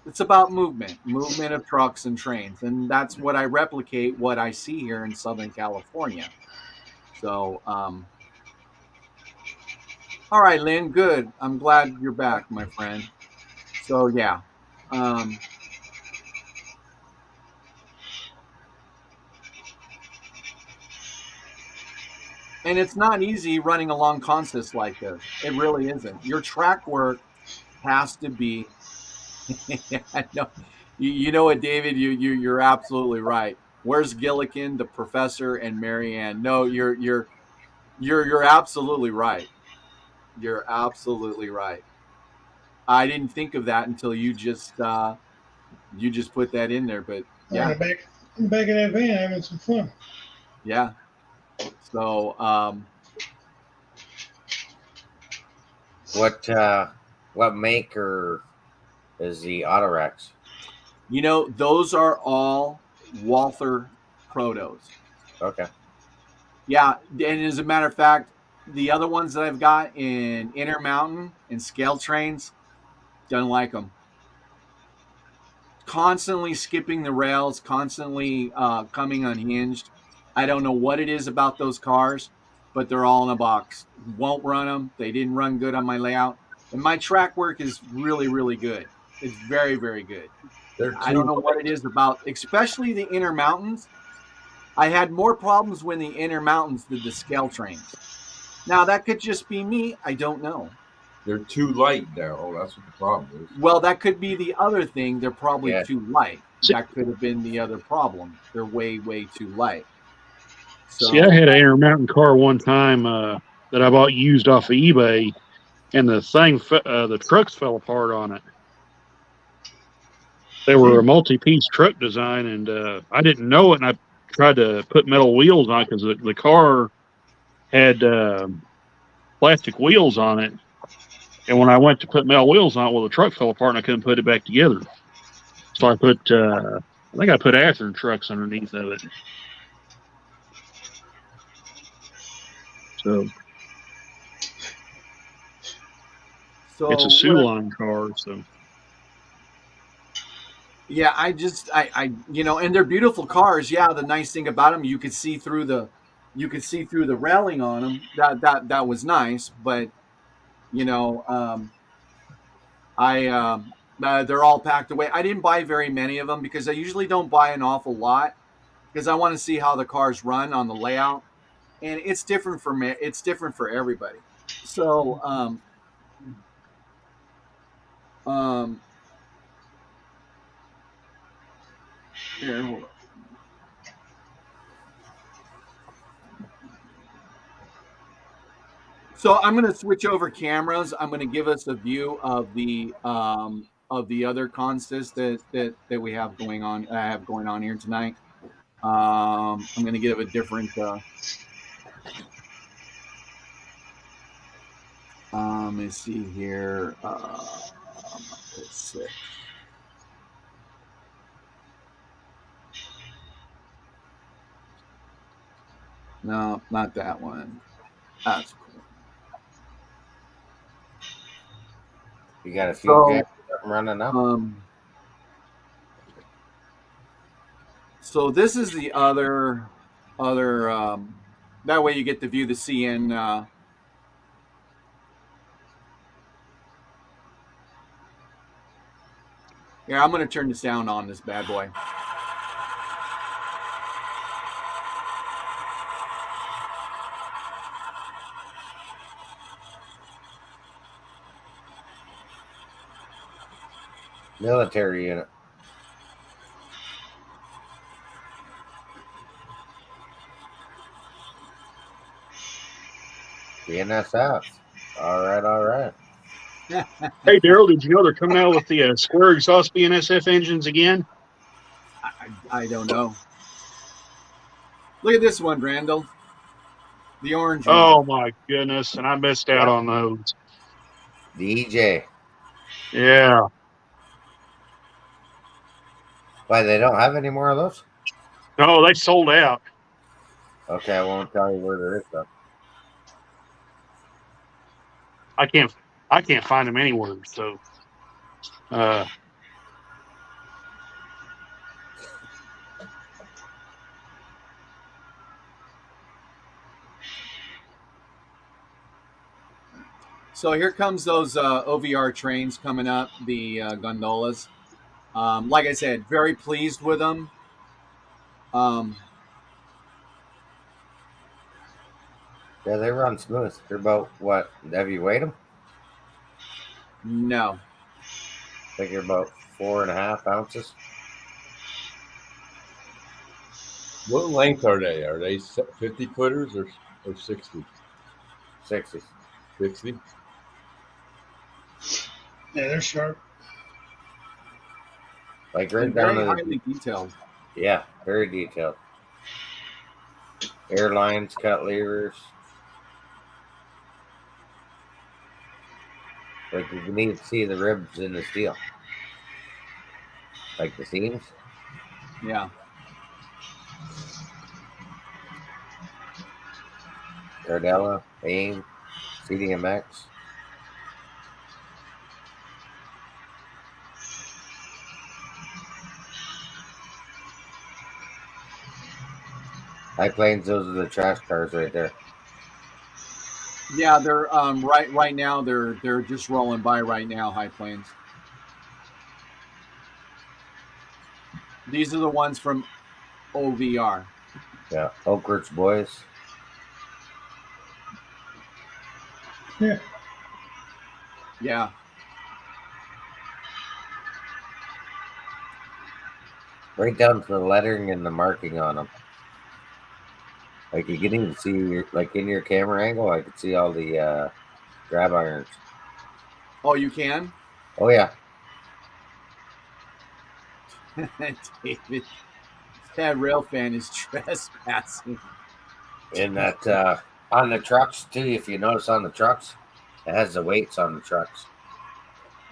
It's about movement of trucks and trains. And that's what I replicate, what I see here in Southern California. So, all right, Lynn, good. I'm glad you're back, my friend. So, yeah. And it's not easy running a long consist like this. It really isn't. Your track work has to be. No, you know what, David? You're absolutely right. Where's Gillikin, the professor, and Marianne? No, you're absolutely right. You're absolutely right. I didn't think of that until you just put that in there. But yeah, in the back of that van, having some fun. Yeah. So, what maker is the Autorex? Those are all Walther Protos. Okay. Yeah, and as a matter of fact, the other ones that I've got in Intermountain and Scale Trains, don't like them. Constantly skipping the rails, constantly coming unhinged. I don't know what it is about those cars, but they're all in a box. Won't run them. They didn't run good on my layout. And my track work is really, really good. It's very, very good. I don't know what it is about, especially the Intermountains. I had more problems when the Intermountains did the Scale Trains. Now, that could just be me. I don't know. They're too light now. That's what the problem is. Well, that could be the other thing. They're probably too light. That could have been the other problem. They're way, way too light. So, see, I had an Intermountain car one time that I bought used off of eBay, and the trucks fell apart on it. They were a multi-piece truck design, and I didn't know it, and I tried to put metal wheels on it because the car had plastic wheels on it. And when I went to put metal wheels on it, well, the truck fell apart and I couldn't put it back together. So I put, I think I put Athearn trucks underneath of it. So it's a Suline car. So yeah, I and they're beautiful cars. Yeah, the nice thing about them, you could see through the railing on them. That was nice, but they're all packed away. I didn't buy very many of them because I usually don't buy an awful lot because I want to see how the cars run on the layout, and it's different for me. It's different for everybody. So, here, hold on. So I'm going to switch over cameras. I'm going to give us a view of the of the other contests that we have going on. I have going on here tonight. I'm going to give a different. Let me see here. Let's see. No, not that one. That's cool. You got a few cameras running up. So this is the other. That way you get to view the CN. Yeah, I'm going to turn the sound on this bad boy. Military unit. The NSF. All right, all right. Hey, Daryl, did you know they're coming out with the square exhaust BNSF engines again? I don't know. Look at this one, Randall. The orange Oh, one. my goodness. And I missed out on those. The EJ. Yeah. Why, they don't have any more of those? No, they sold out. Okay, I won't tell you where there is though. I can't find them anywhere. So, So here comes those OVR trains coming up, the gondolas. Like I said, very pleased with them. Yeah, they run smooth. They're about what? Have you weighed them? No. I think they're about 4.5 ounces. What length are they? Are they 50 footers or 60? 60. 60? Yeah, they're sharp. Like right And down very to highly detailed. Yeah, very detailed. Airlines, cut levers. Like you can even see the ribs in the steel. Like the seams. Yeah. Gardella, AIM, CDMX. High Plains, those are the trash cars right there. Yeah, they're right now they're just rolling by right now, High Plains. These are the ones from OVR. Yeah, Oak Ridge Boys. Yeah. Yeah. Right down to the lettering and the marking on them. Like you can even see, like in your camera angle, I could see all the grab irons. Oh, you can? Oh yeah. David, that rail fan is trespassing. And that on the trucks too, if you notice on the trucks, it has the weights on the trucks.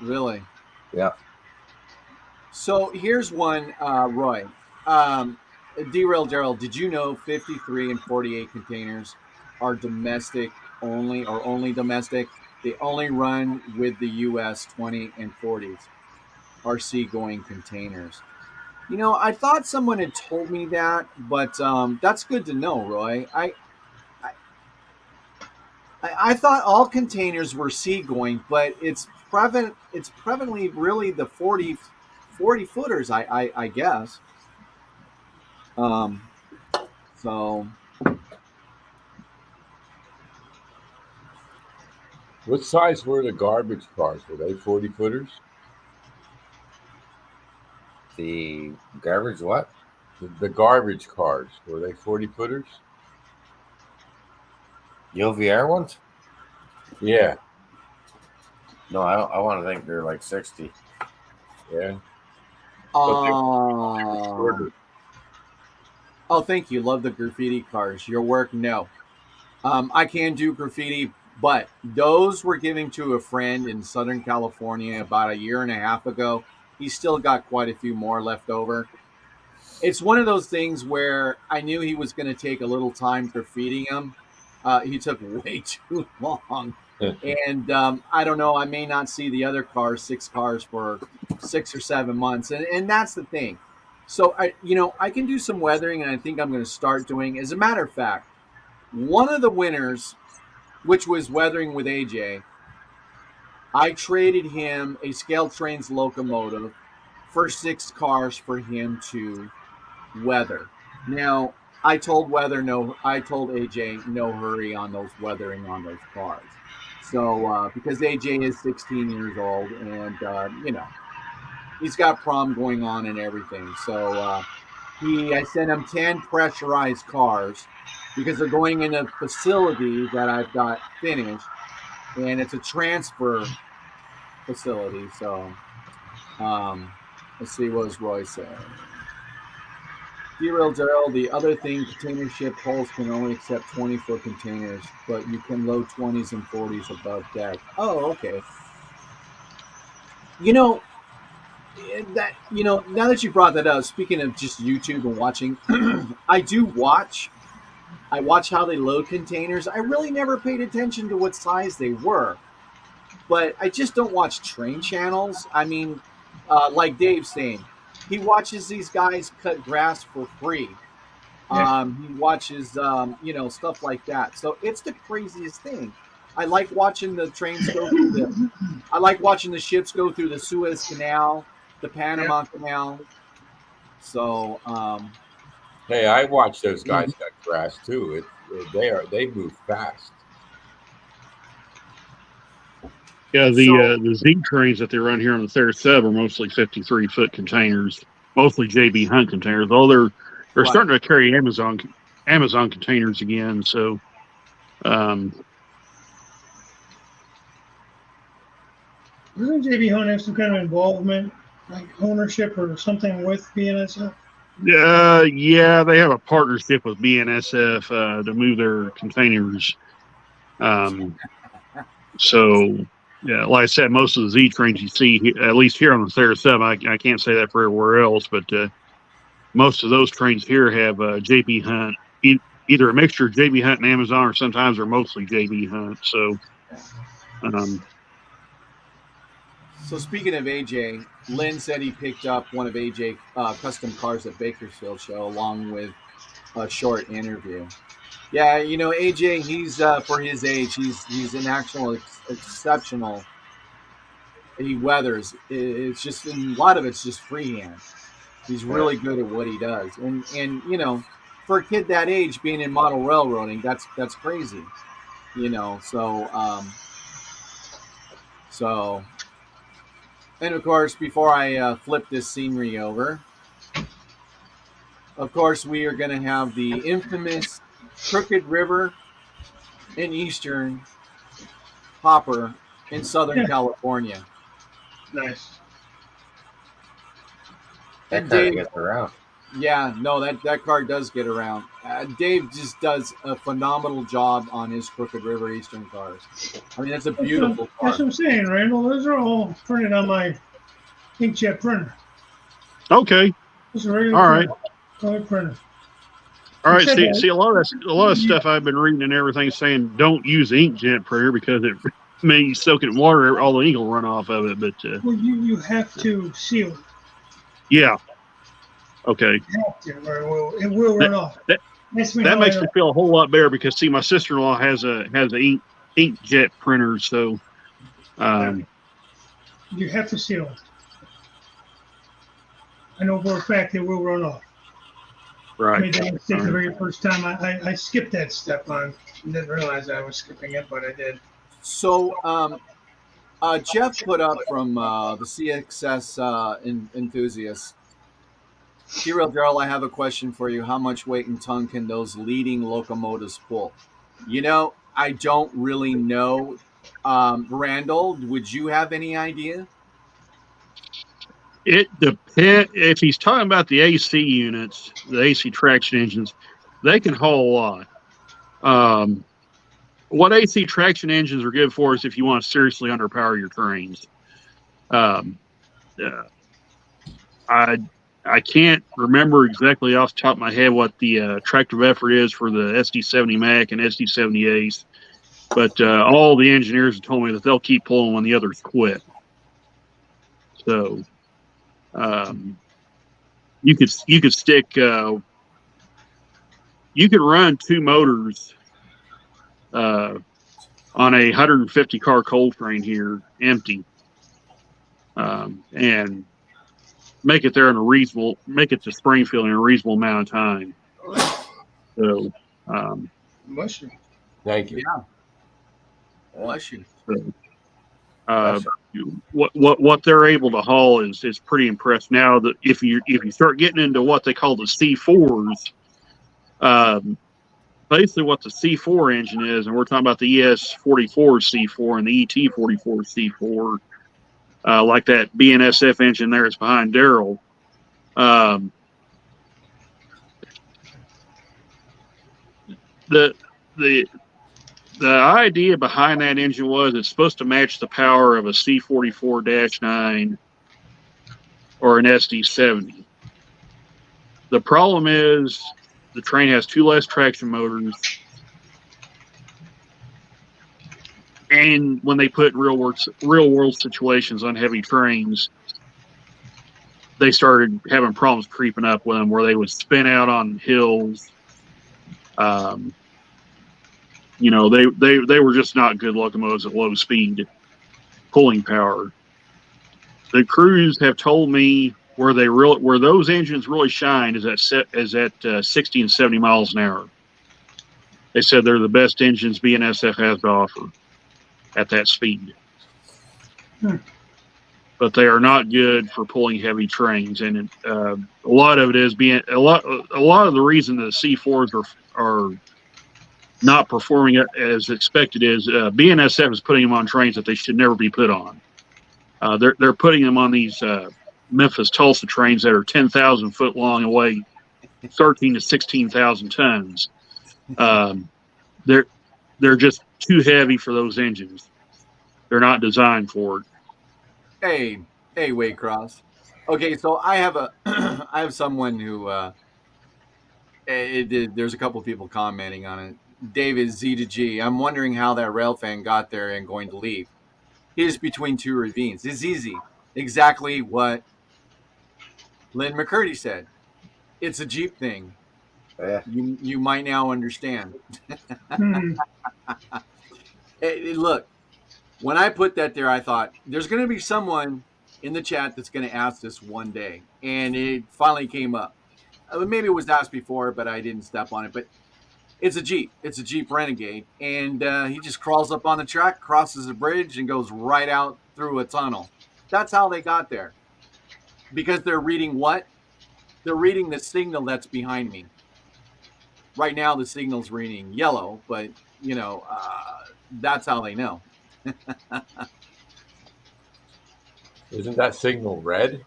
Really? Yeah. So here's one, Roy. Derail Daryl, did you know 53 and 48 containers are domestic only or only domestic? They only run with the US 20 and 40s are seagoing containers. You know, I thought someone had told me that, but that's good to know, Roy. I thought all containers were seagoing, but it's prevalently really the 40 footers, I guess. So What size were the garbage cars? Were they 40 footers? The garbage what? The garbage cars, were they 40 footers? The OVR ones? Yeah. No, I want to think they're like 60. Yeah. But they're shorter. Oh, thank you. Love the graffiti cars. Your work, no. I can do graffiti, but those were given to a friend in Southern California about a year and a half ago. He's still got quite a few more left over. It's one of those things where I knew he was going to take a little time graffitiing them. He took way too long. And I don't know, I may not see the other cars, 6 cars, for 6 or 7 months. And that's the thing. So, I can do some weathering, and I think I'm going to start doing. As a matter of fact, one of the winners, which was weathering with AJ, I traded him a Scale Trains locomotive for 6 cars for him to weather. Now, I told AJ no hurry on those weathering on those cars. So because AJ is 16 years old, and he's got prom going on and everything. So I sent him 10 pressurized cars because they're going in a facility that I've got finished, and it's a transfer facility. So let's see, what was Roy saying? Derail Daryl, the other thing, container ship hulls can only accept 20-foot containers, but you can load 20s and 40s above deck. Oh, okay. Now that you brought that up, speaking of just YouTube and watching, I watch how they load containers. I really never paid attention to what size they were, but I just don't watch train channels. I mean, like Dave's saying, he watches these guys cut grass for free. He watches, stuff like that. So it's the craziest thing. I like watching the trains go through I like watching the ships go through the Suez Canal, the Panama Canal. So, hey, I watch those guys cut grass too. They move fast. Yeah, the Z trains that they run here on the Sarasota are mostly 53-foot containers, mostly JB Hunt containers. Although they're starting to carry Amazon containers again. So, doesn't JB Hunt have some kind of involvement, like ownership or something with BNSF? yeah, they have a partnership with BNSF to move their containers. So. Yeah, like I said, most of the Z trains you see, at least here on the Sarasota, I can't say that for everywhere else, but most of those trains here have JB Hunt, either a mixture of JB Hunt and Amazon, or sometimes they're mostly JB Hunt. So, so speaking of AJ, Lynn said he picked up one of AJ custom cars at Bakersfield show along with a short interview. Yeah, AJ, he's for his age, he's an actual exceptional. He weathers. It's just, a lot of it's just freehand. He's really good at what he does, and for a kid that age being in model railroading, that's crazy. So, and of course, before I flip this scenery over, of course, we are going to have the infamous Crooked River in Eastern hopper in Southern California. Nice. That car gets around. Yeah, no, that car does get around. Dave just does a phenomenal job on his Crooked River Eastern cars. I mean, that's a beautiful car. That's what I'm saying, Randall. Those are all printed on my inkjet printer. Okay. It's a regular all right. Color printer. All right. See, a lot of stuff I've been reading and everything saying don't use inkjet printer because it may you soak it in water, all the ink will run off of it. But well, you have to seal it. Yeah. Okay. You have to, or it will run off. That makes me feel a whole lot better because see, my sister-in-law has an inkjet printer, so you have to seal it. I know for a fact it will run off. Right. I made that mistake the very first time. I skipped that step on. Didn't realize I was skipping it, but I did. So, Jeff put up from the CXS enthusiasts. Hero Girl, I have a question for you. How much weight and ton can those leading locomotives pull? I don't really know. Randall, would you have any idea? It depends. If he's talking about the AC units, the AC traction engines, they can haul a lot. What AC traction engines are good for is if you want to seriously underpower your trains. Um, I can't remember exactly off the top of my head what the tractive effort is for the SD70 Mac and SD70 Ace, but all the engineers have told me that they'll keep pulling when the others quit. So you could stick you could run two motors on a 150 car coal train here empty, and make it to Springfield in a reasonable amount of time. So, Bless you. Thank you. Yeah. Bless you. What they're able to haul is pretty impressive. Now that if you start getting into what they call the C4s, basically what the C4 engine is, and we're talking about the ES44 C4 and the ET44 C4, like that BNSF engine there is behind Daryl. The idea behind that engine was it's supposed to match the power of a C44-9 or an SD70. The problem is the train has two less traction motors, and when they put real world situations on heavy trains, they started having problems creeping up with them where they would spin out on hills. They were just not good locomotives at low speed pulling power. The crews have told me where those engines really shine is at 60 and 70 miles an hour. They said they're the best engines BNSF has to offer at that speed. But they are not good for pulling heavy trains, and a lot of it is a lot of the reason the C4s are not performing as expected is BNSF is putting them on trains that they should never be put on. They're putting them on these Memphis Tulsa trains that are 10,000 foot long and weigh 13 to 16,000 tons. They're just too heavy for those engines. They're not designed for it. Hey, Waycross. Okay, so I have someone who there's a couple of people commenting on it. David Z to G. I'm wondering how that rail fan got there and going to leave. He's between two ravines. It's easy. Exactly what Lynn McCurdy said. It's a Jeep thing. Yeah. You might now understand. Look, when I put that there, I thought there's going to be someone in the chat that's going to ask this one day, and it finally came up. Maybe it was asked before, but I didn't step on it. But it's a Jeep. It's a Jeep Renegade, and he just crawls up on the track, crosses the bridge, and goes right out through a tunnel. That's how they got there. Because they're reading what? They're reading the signal that's behind me. Right now, the signal's reading yellow, but, that's how they know. Isn't that signal red?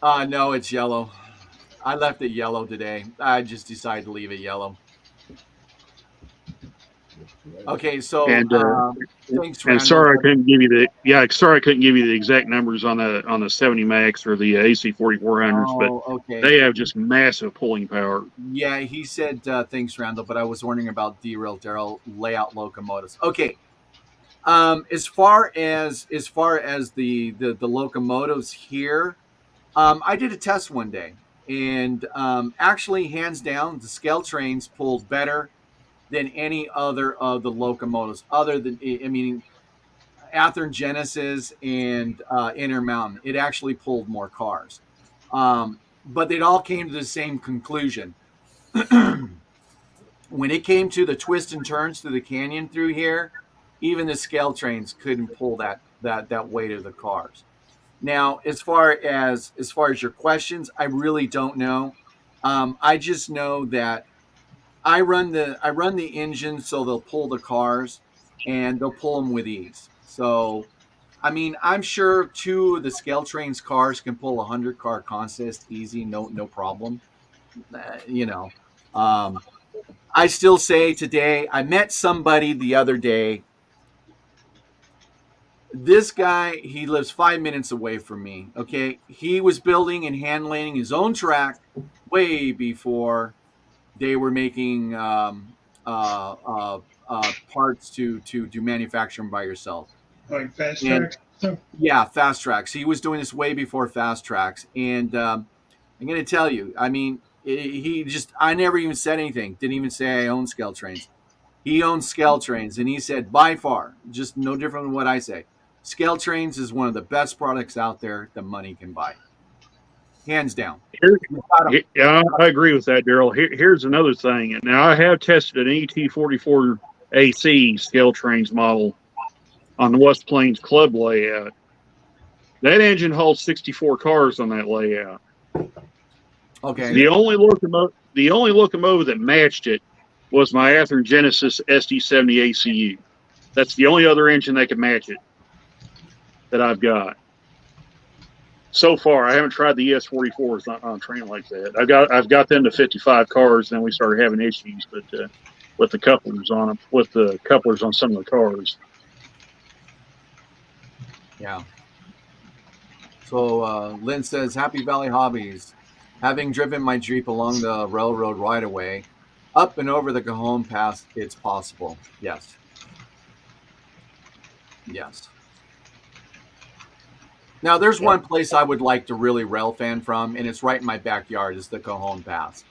No, it's yellow. I left it yellow today. I just decided to leave it yellow. Okay, so thanks, and sorry I couldn't give you the exact numbers on the 70 Max or the AC 4400s, but okay. They have just massive pulling power. Yeah, he said thanks, Randall, but I was wondering about derail Daryl layout locomotives. Okay. As far as the locomotives here, I did a test one day, and actually, hands down, the scale trains pulled better than any other of the locomotives, other than Athearn Genesis and Intermountain. It actually pulled more cars, but they all came to the same conclusion. When it came to the twists and turns through the canyon through here, even the scale trains couldn't pull that weight of the cars. Now, as far as your questions, I really don't know. I just know that I run the engine so they'll pull the cars, and they'll pull them with ease. So I mean, I'm sure 2 of the Scale Trains cars can pull a 100-car consist easy, no problem. You know, um, I still say today, I met somebody the other day. This guy, he lives 5 minutes away from me. Okay. He was building and handling his own track way before they were making parts to do manufacturing by yourself. Like fast And tracks. So, yeah, fast tracks. He was doing this way before fast tracks. And I'm going to tell you, I mean, he just, I never even said anything. Didn't even say I own Scale Trains. He owns Scale Trains. And he said, by far, just no different than what I say. Scale Trains is one of the best products out there that money can buy. Hands down. Yeah, I agree with that, Daryl. Here's another thing. Now, I have tested an ET44 AC Scale Trains model on the West Plains Club layout. That engine holds 64 cars on that layout. Okay. The only locomotive that matched it was my Athearn Genesis SD70 ACU. That's the only other engine that could match it that I've got. So far, I haven't tried the ES44s on a train like that. I've got them to 55 cars, then we started having issues, but with the couplers on them, with the couplers on some of the cars. Yeah. So Lynn says, Happy Valley Hobbies. Having driven my Jeep along the railroad right away, up and over the Cajon Pass, it's possible. Yes. Yes. Now, there's one place I would like to really rail fan from, and it's right in my backyard. It's the Cajon Pass.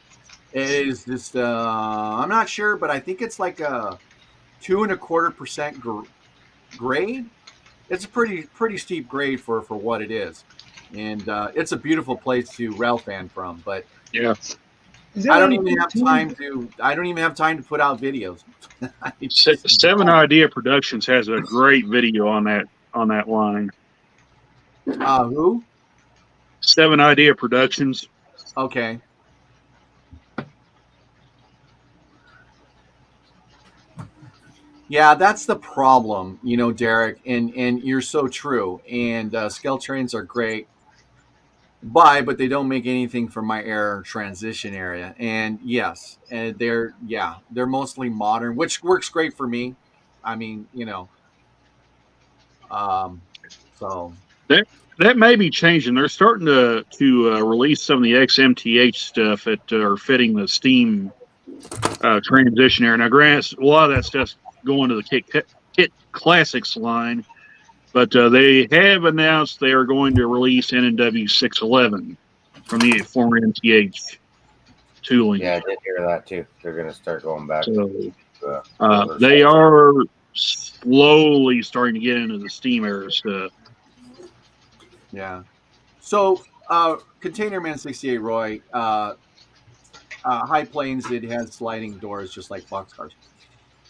It is just, I'm not sure, but I think it's like a 2.25% grade. It's a pretty steep grade for what it is, and it's a beautiful place to rail fan from. But yeah, I don't even have time to put out videos. 7 Idea Productions has a great video on that line. Who? 7 Idea Productions. Okay. Yeah, that's the problem, Derek, and you're so true. And Scale Trains are great, but they don't make anything for my air transition area. And yes, and they're mostly modern, which works great for me. I mean, so that may be changing. They're starting to release some of the XMTH stuff that are fitting the steam transition area. Now, granted, a lot of that stuff's going to the Kit Classics line, but they have announced they are going to release NW 611 from the former MTH tooling. Yeah, I did hear that too. They're going to start going back. So, they are slowly starting to get into the steam era stuff. Yeah. So, Container Man 68 Roy, High Plains, it has sliding doors just like boxcars.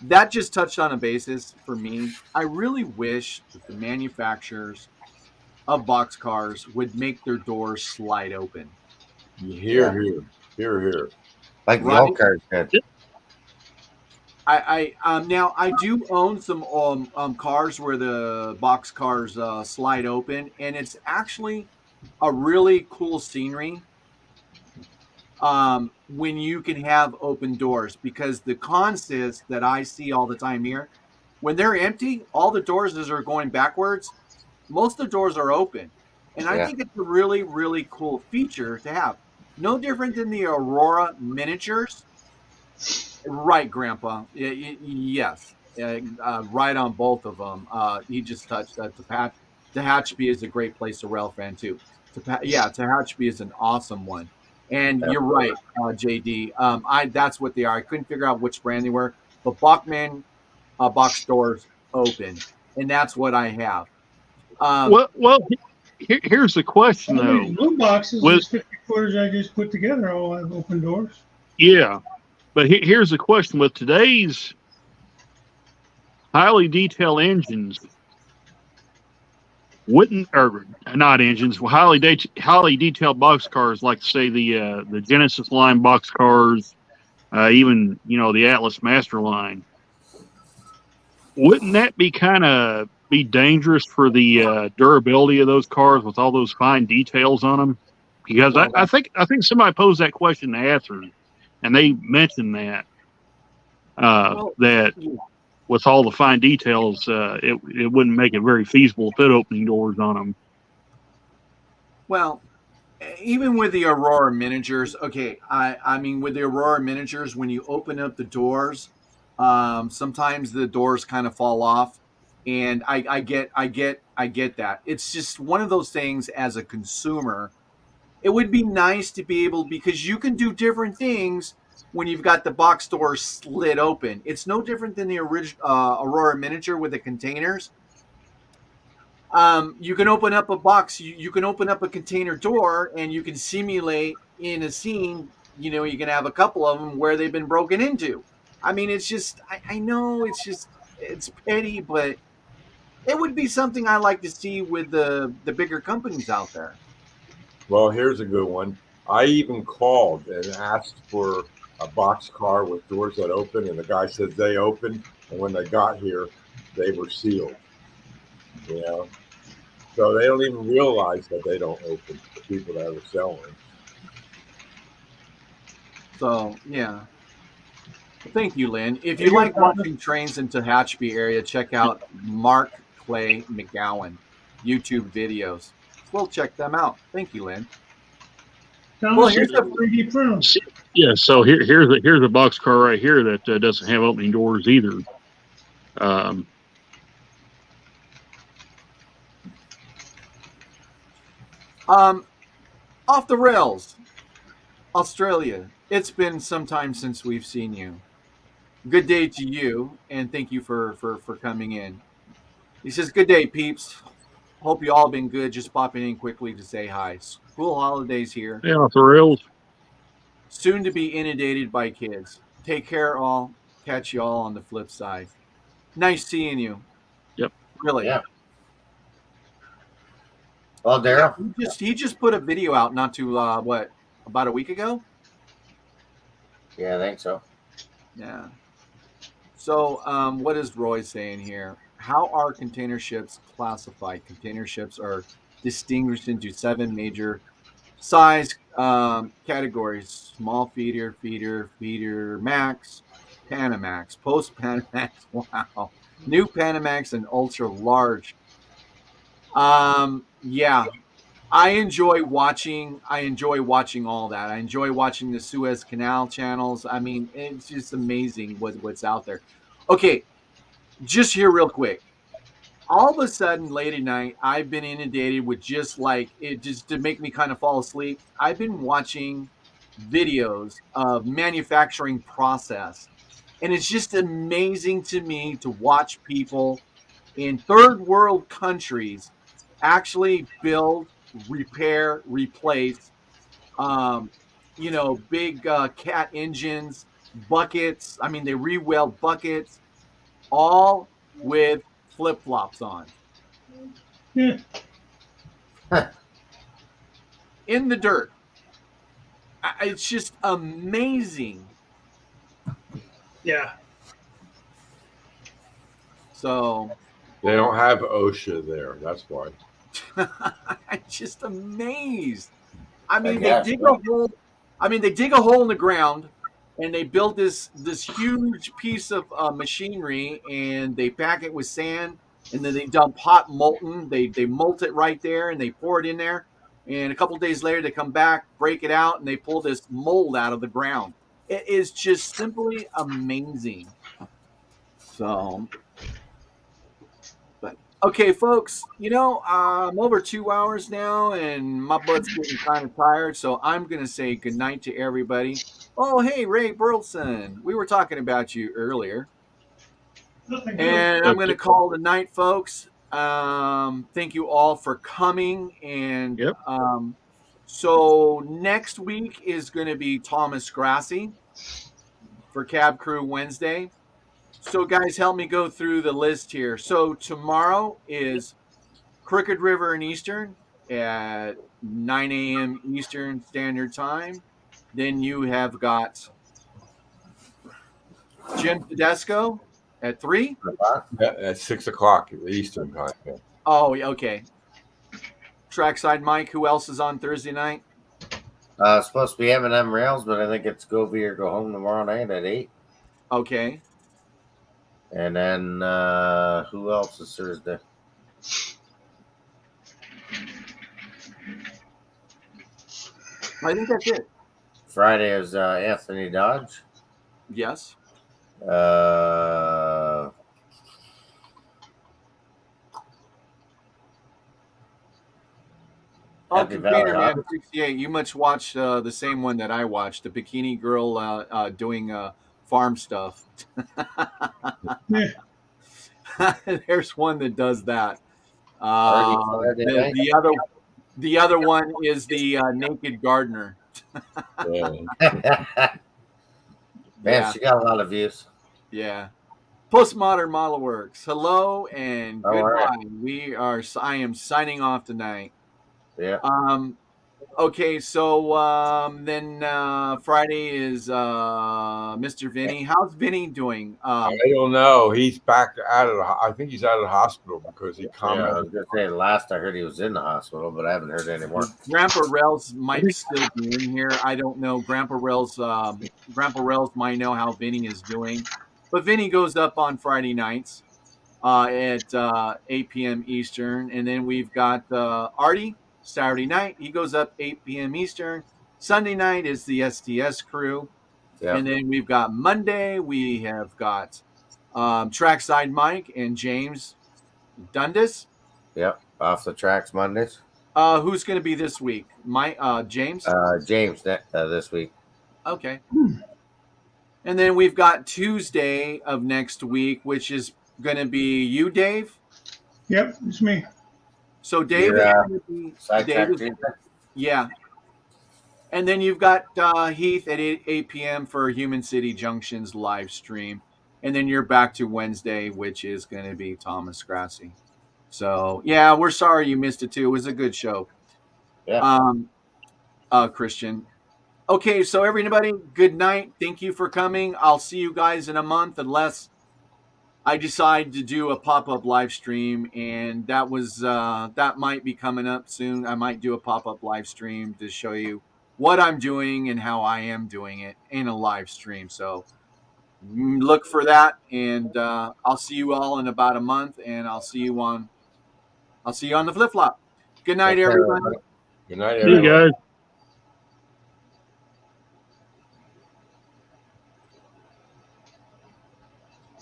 That just touched on a basis for me. I really wish that the manufacturers of boxcars would make their doors slide open. Here. Like the old cars did. Now I do own some cars where the box cars slide open, and it's actually a really cool scenery when you can have open doors, because the consist that I see all the time here, when they're empty, all the doors are going backwards. Most of the doors are open, and I think it's a really, really cool feature to have. No different than the Aurora miniatures. Right, Grandpa. Yes. Right on both of them. He just touched that. Tehachapi is a great place to rail fan too. Tehachapi is an awesome one. And you're right, JD. That's what they are. I couldn't figure out which brand they were, but Bachman box doors open, and that's what I have. Here's the question though. Blue boxes, these 50 footers I just put together, all have open doors. Yeah. But here's the question: with today's highly detailed engines, highly detailed boxcars, like say the Genesis line boxcars, even the Atlas Master line, wouldn't that be kind of be dangerous for the durability of those cars with all those fine details on them? Because Well, I think somebody posed that question to Athers, and they mentioned that well, that yeah. with all the fine details, it wouldn't make it very feasible to put opening doors on them. Well, even with the Aurora miniatures, okay, I mean with the Aurora miniatures, when you open up the doors, sometimes the doors kind of fall off, and I get that. It's just one of those things as a consumer. It would be nice to be able, because you can do different things when you've got the box door slid open. It's no different than the original Aurora miniature with the containers. You can open up a box, you can open up a container door, and you can simulate in a scene, you can have a couple of them where they've been broken into. I mean, it's just, I know it's petty, but it would be something I like to see with the bigger companies out there. Well, here's a good one. I even called and asked for a box car with doors that open, and the guy said they opened, and when they got here, they were sealed. You know, so they don't even realize that they don't open. The people that are selling. So yeah. Thank you, Lynn. If you like watching trains in Tehachapi area, check out Mark Clay McGowan YouTube videos. We'll check them out. Thank you, Lynn. Well, here's a 3D print. Yeah, so here's a box car right here that doesn't have opening doors either. Off the rails, Australia. It's been some time since we've seen you. Good day to you, and thank you for coming in. He says, "Good day, peeps. Hope you all been good. Just popping in quickly to say hi. School holidays here. Yeah, off the rails. Soon to be inundated by kids. Take care, all. Catch you all on the flip side. Nice seeing you. Yep. Really. Yeah. Well, Daryl. He just put a video out not too about a week ago. Yeah, I think so. Yeah. So, what is Roy saying here? How are container ships classified? Container ships are distinguished into 7 major size categories: small feeder, feeder max, Panamax, post Panamax. Wow, new Panamax, and ultra large. Yeah, I enjoy watching all that. I enjoy watching the Suez Canal channels. I mean, it's just amazing what's out there. Okay, just here real quick. All of a sudden, late at night, I've been inundated with just like it, just to make me kind of fall asleep. I've been watching videos of manufacturing process, and it's just amazing to me to watch people in third world countries actually build, repair, replace, big cat engines, buckets. I mean, they re-weld buckets, all with flip flops on. Yeah. In the dirt. It's just amazing. Yeah. So they don't have OSHA there. That's why. I'm just amazed. I mean, they dig a hole. I mean, they dig a hole in the ground, and they build this huge piece of machinery, and they pack it with sand, and then they dump hot molten. They molt it right there, and they pour it in there. And a couple of days later, they come back, break it out, and they pull this mold out of the ground. It is just simply amazing. So, but okay, folks, I'm over 2 hours now, and my butt's getting kind of tired. So I'm going to say goodnight to everybody. Oh, hey, Ray Burleson. We were talking about you earlier. And I'm going to call it a night, folks. Thank you all for coming. And so next week is going to be Thomas Grassi for Cab Crew Wednesday. So, guys, help me go through the list here. So tomorrow is Crooked River and Eastern at 9 a.m. Eastern Standard Time. Then you have got Jim Tedesco At 3? At 6 o'clock Eastern time. Yeah. Oh, okay. Trackside Mike, who else is on Thursday night? It's supposed to be M&M Rails, but I think it's go be or go home tomorrow night at 8. Okay. And then who else is Thursday? I think that's it. Friday is Anthony Dodge. Yes. Container Man 68. You must watch the same one that I watched, the bikini girl doing farm stuff. There's one that does that. The other one is the naked gardener. Man, Yeah. she got a lot of views. Yeah. Postmodern Model Works. Hello and All goodbye. right. I am signing off tonight. Yeah. Okay, so then Friday is Mr. Vinny. How's Vinny doing? I don't know. He's back out of I think he's out of the hospital because he commented. I was gonna say last I heard he was in the hospital, but I haven't heard any more. Grandpa Rails might still be in here. I don't know. Grandpa Rails might know how Vinny is doing. But Vinny goes up on Friday nights at 8 p.m. Eastern. And then we've got Artie, Saturday night. He goes up 8 p.m. Eastern. Sunday night is the STS crew. Yep. And then we've got Monday. We have got Trackside Mike and James Dundas. Yep. Off the tracks Mondays. Who's going to be this week? James? James this week. Okay. And then we've got Tuesday of next week, which is going to be you, Dave. Yep, it's me. So Dave is going to be Sidetrack. Yeah. And then you've got Heath at 8 p.m. for Human City Junction's live stream. And then you're back to Wednesday, which is going to be Thomas Grassi. So, yeah, we're sorry you missed it, too. It was a good show. Yeah. Christian. Okay, so everybody, good night. Thank you for coming. I'll see you guys in a month unless I decide to do a pop-up live stream, and that might be coming up soon. I might do a pop-up live stream to show you what I'm doing and how I am doing it in a live stream. So look for that, and I'll see you all in about a month, and I'll see you on the flip-flop. Good night, everybody. Good night, See you everyone. guys.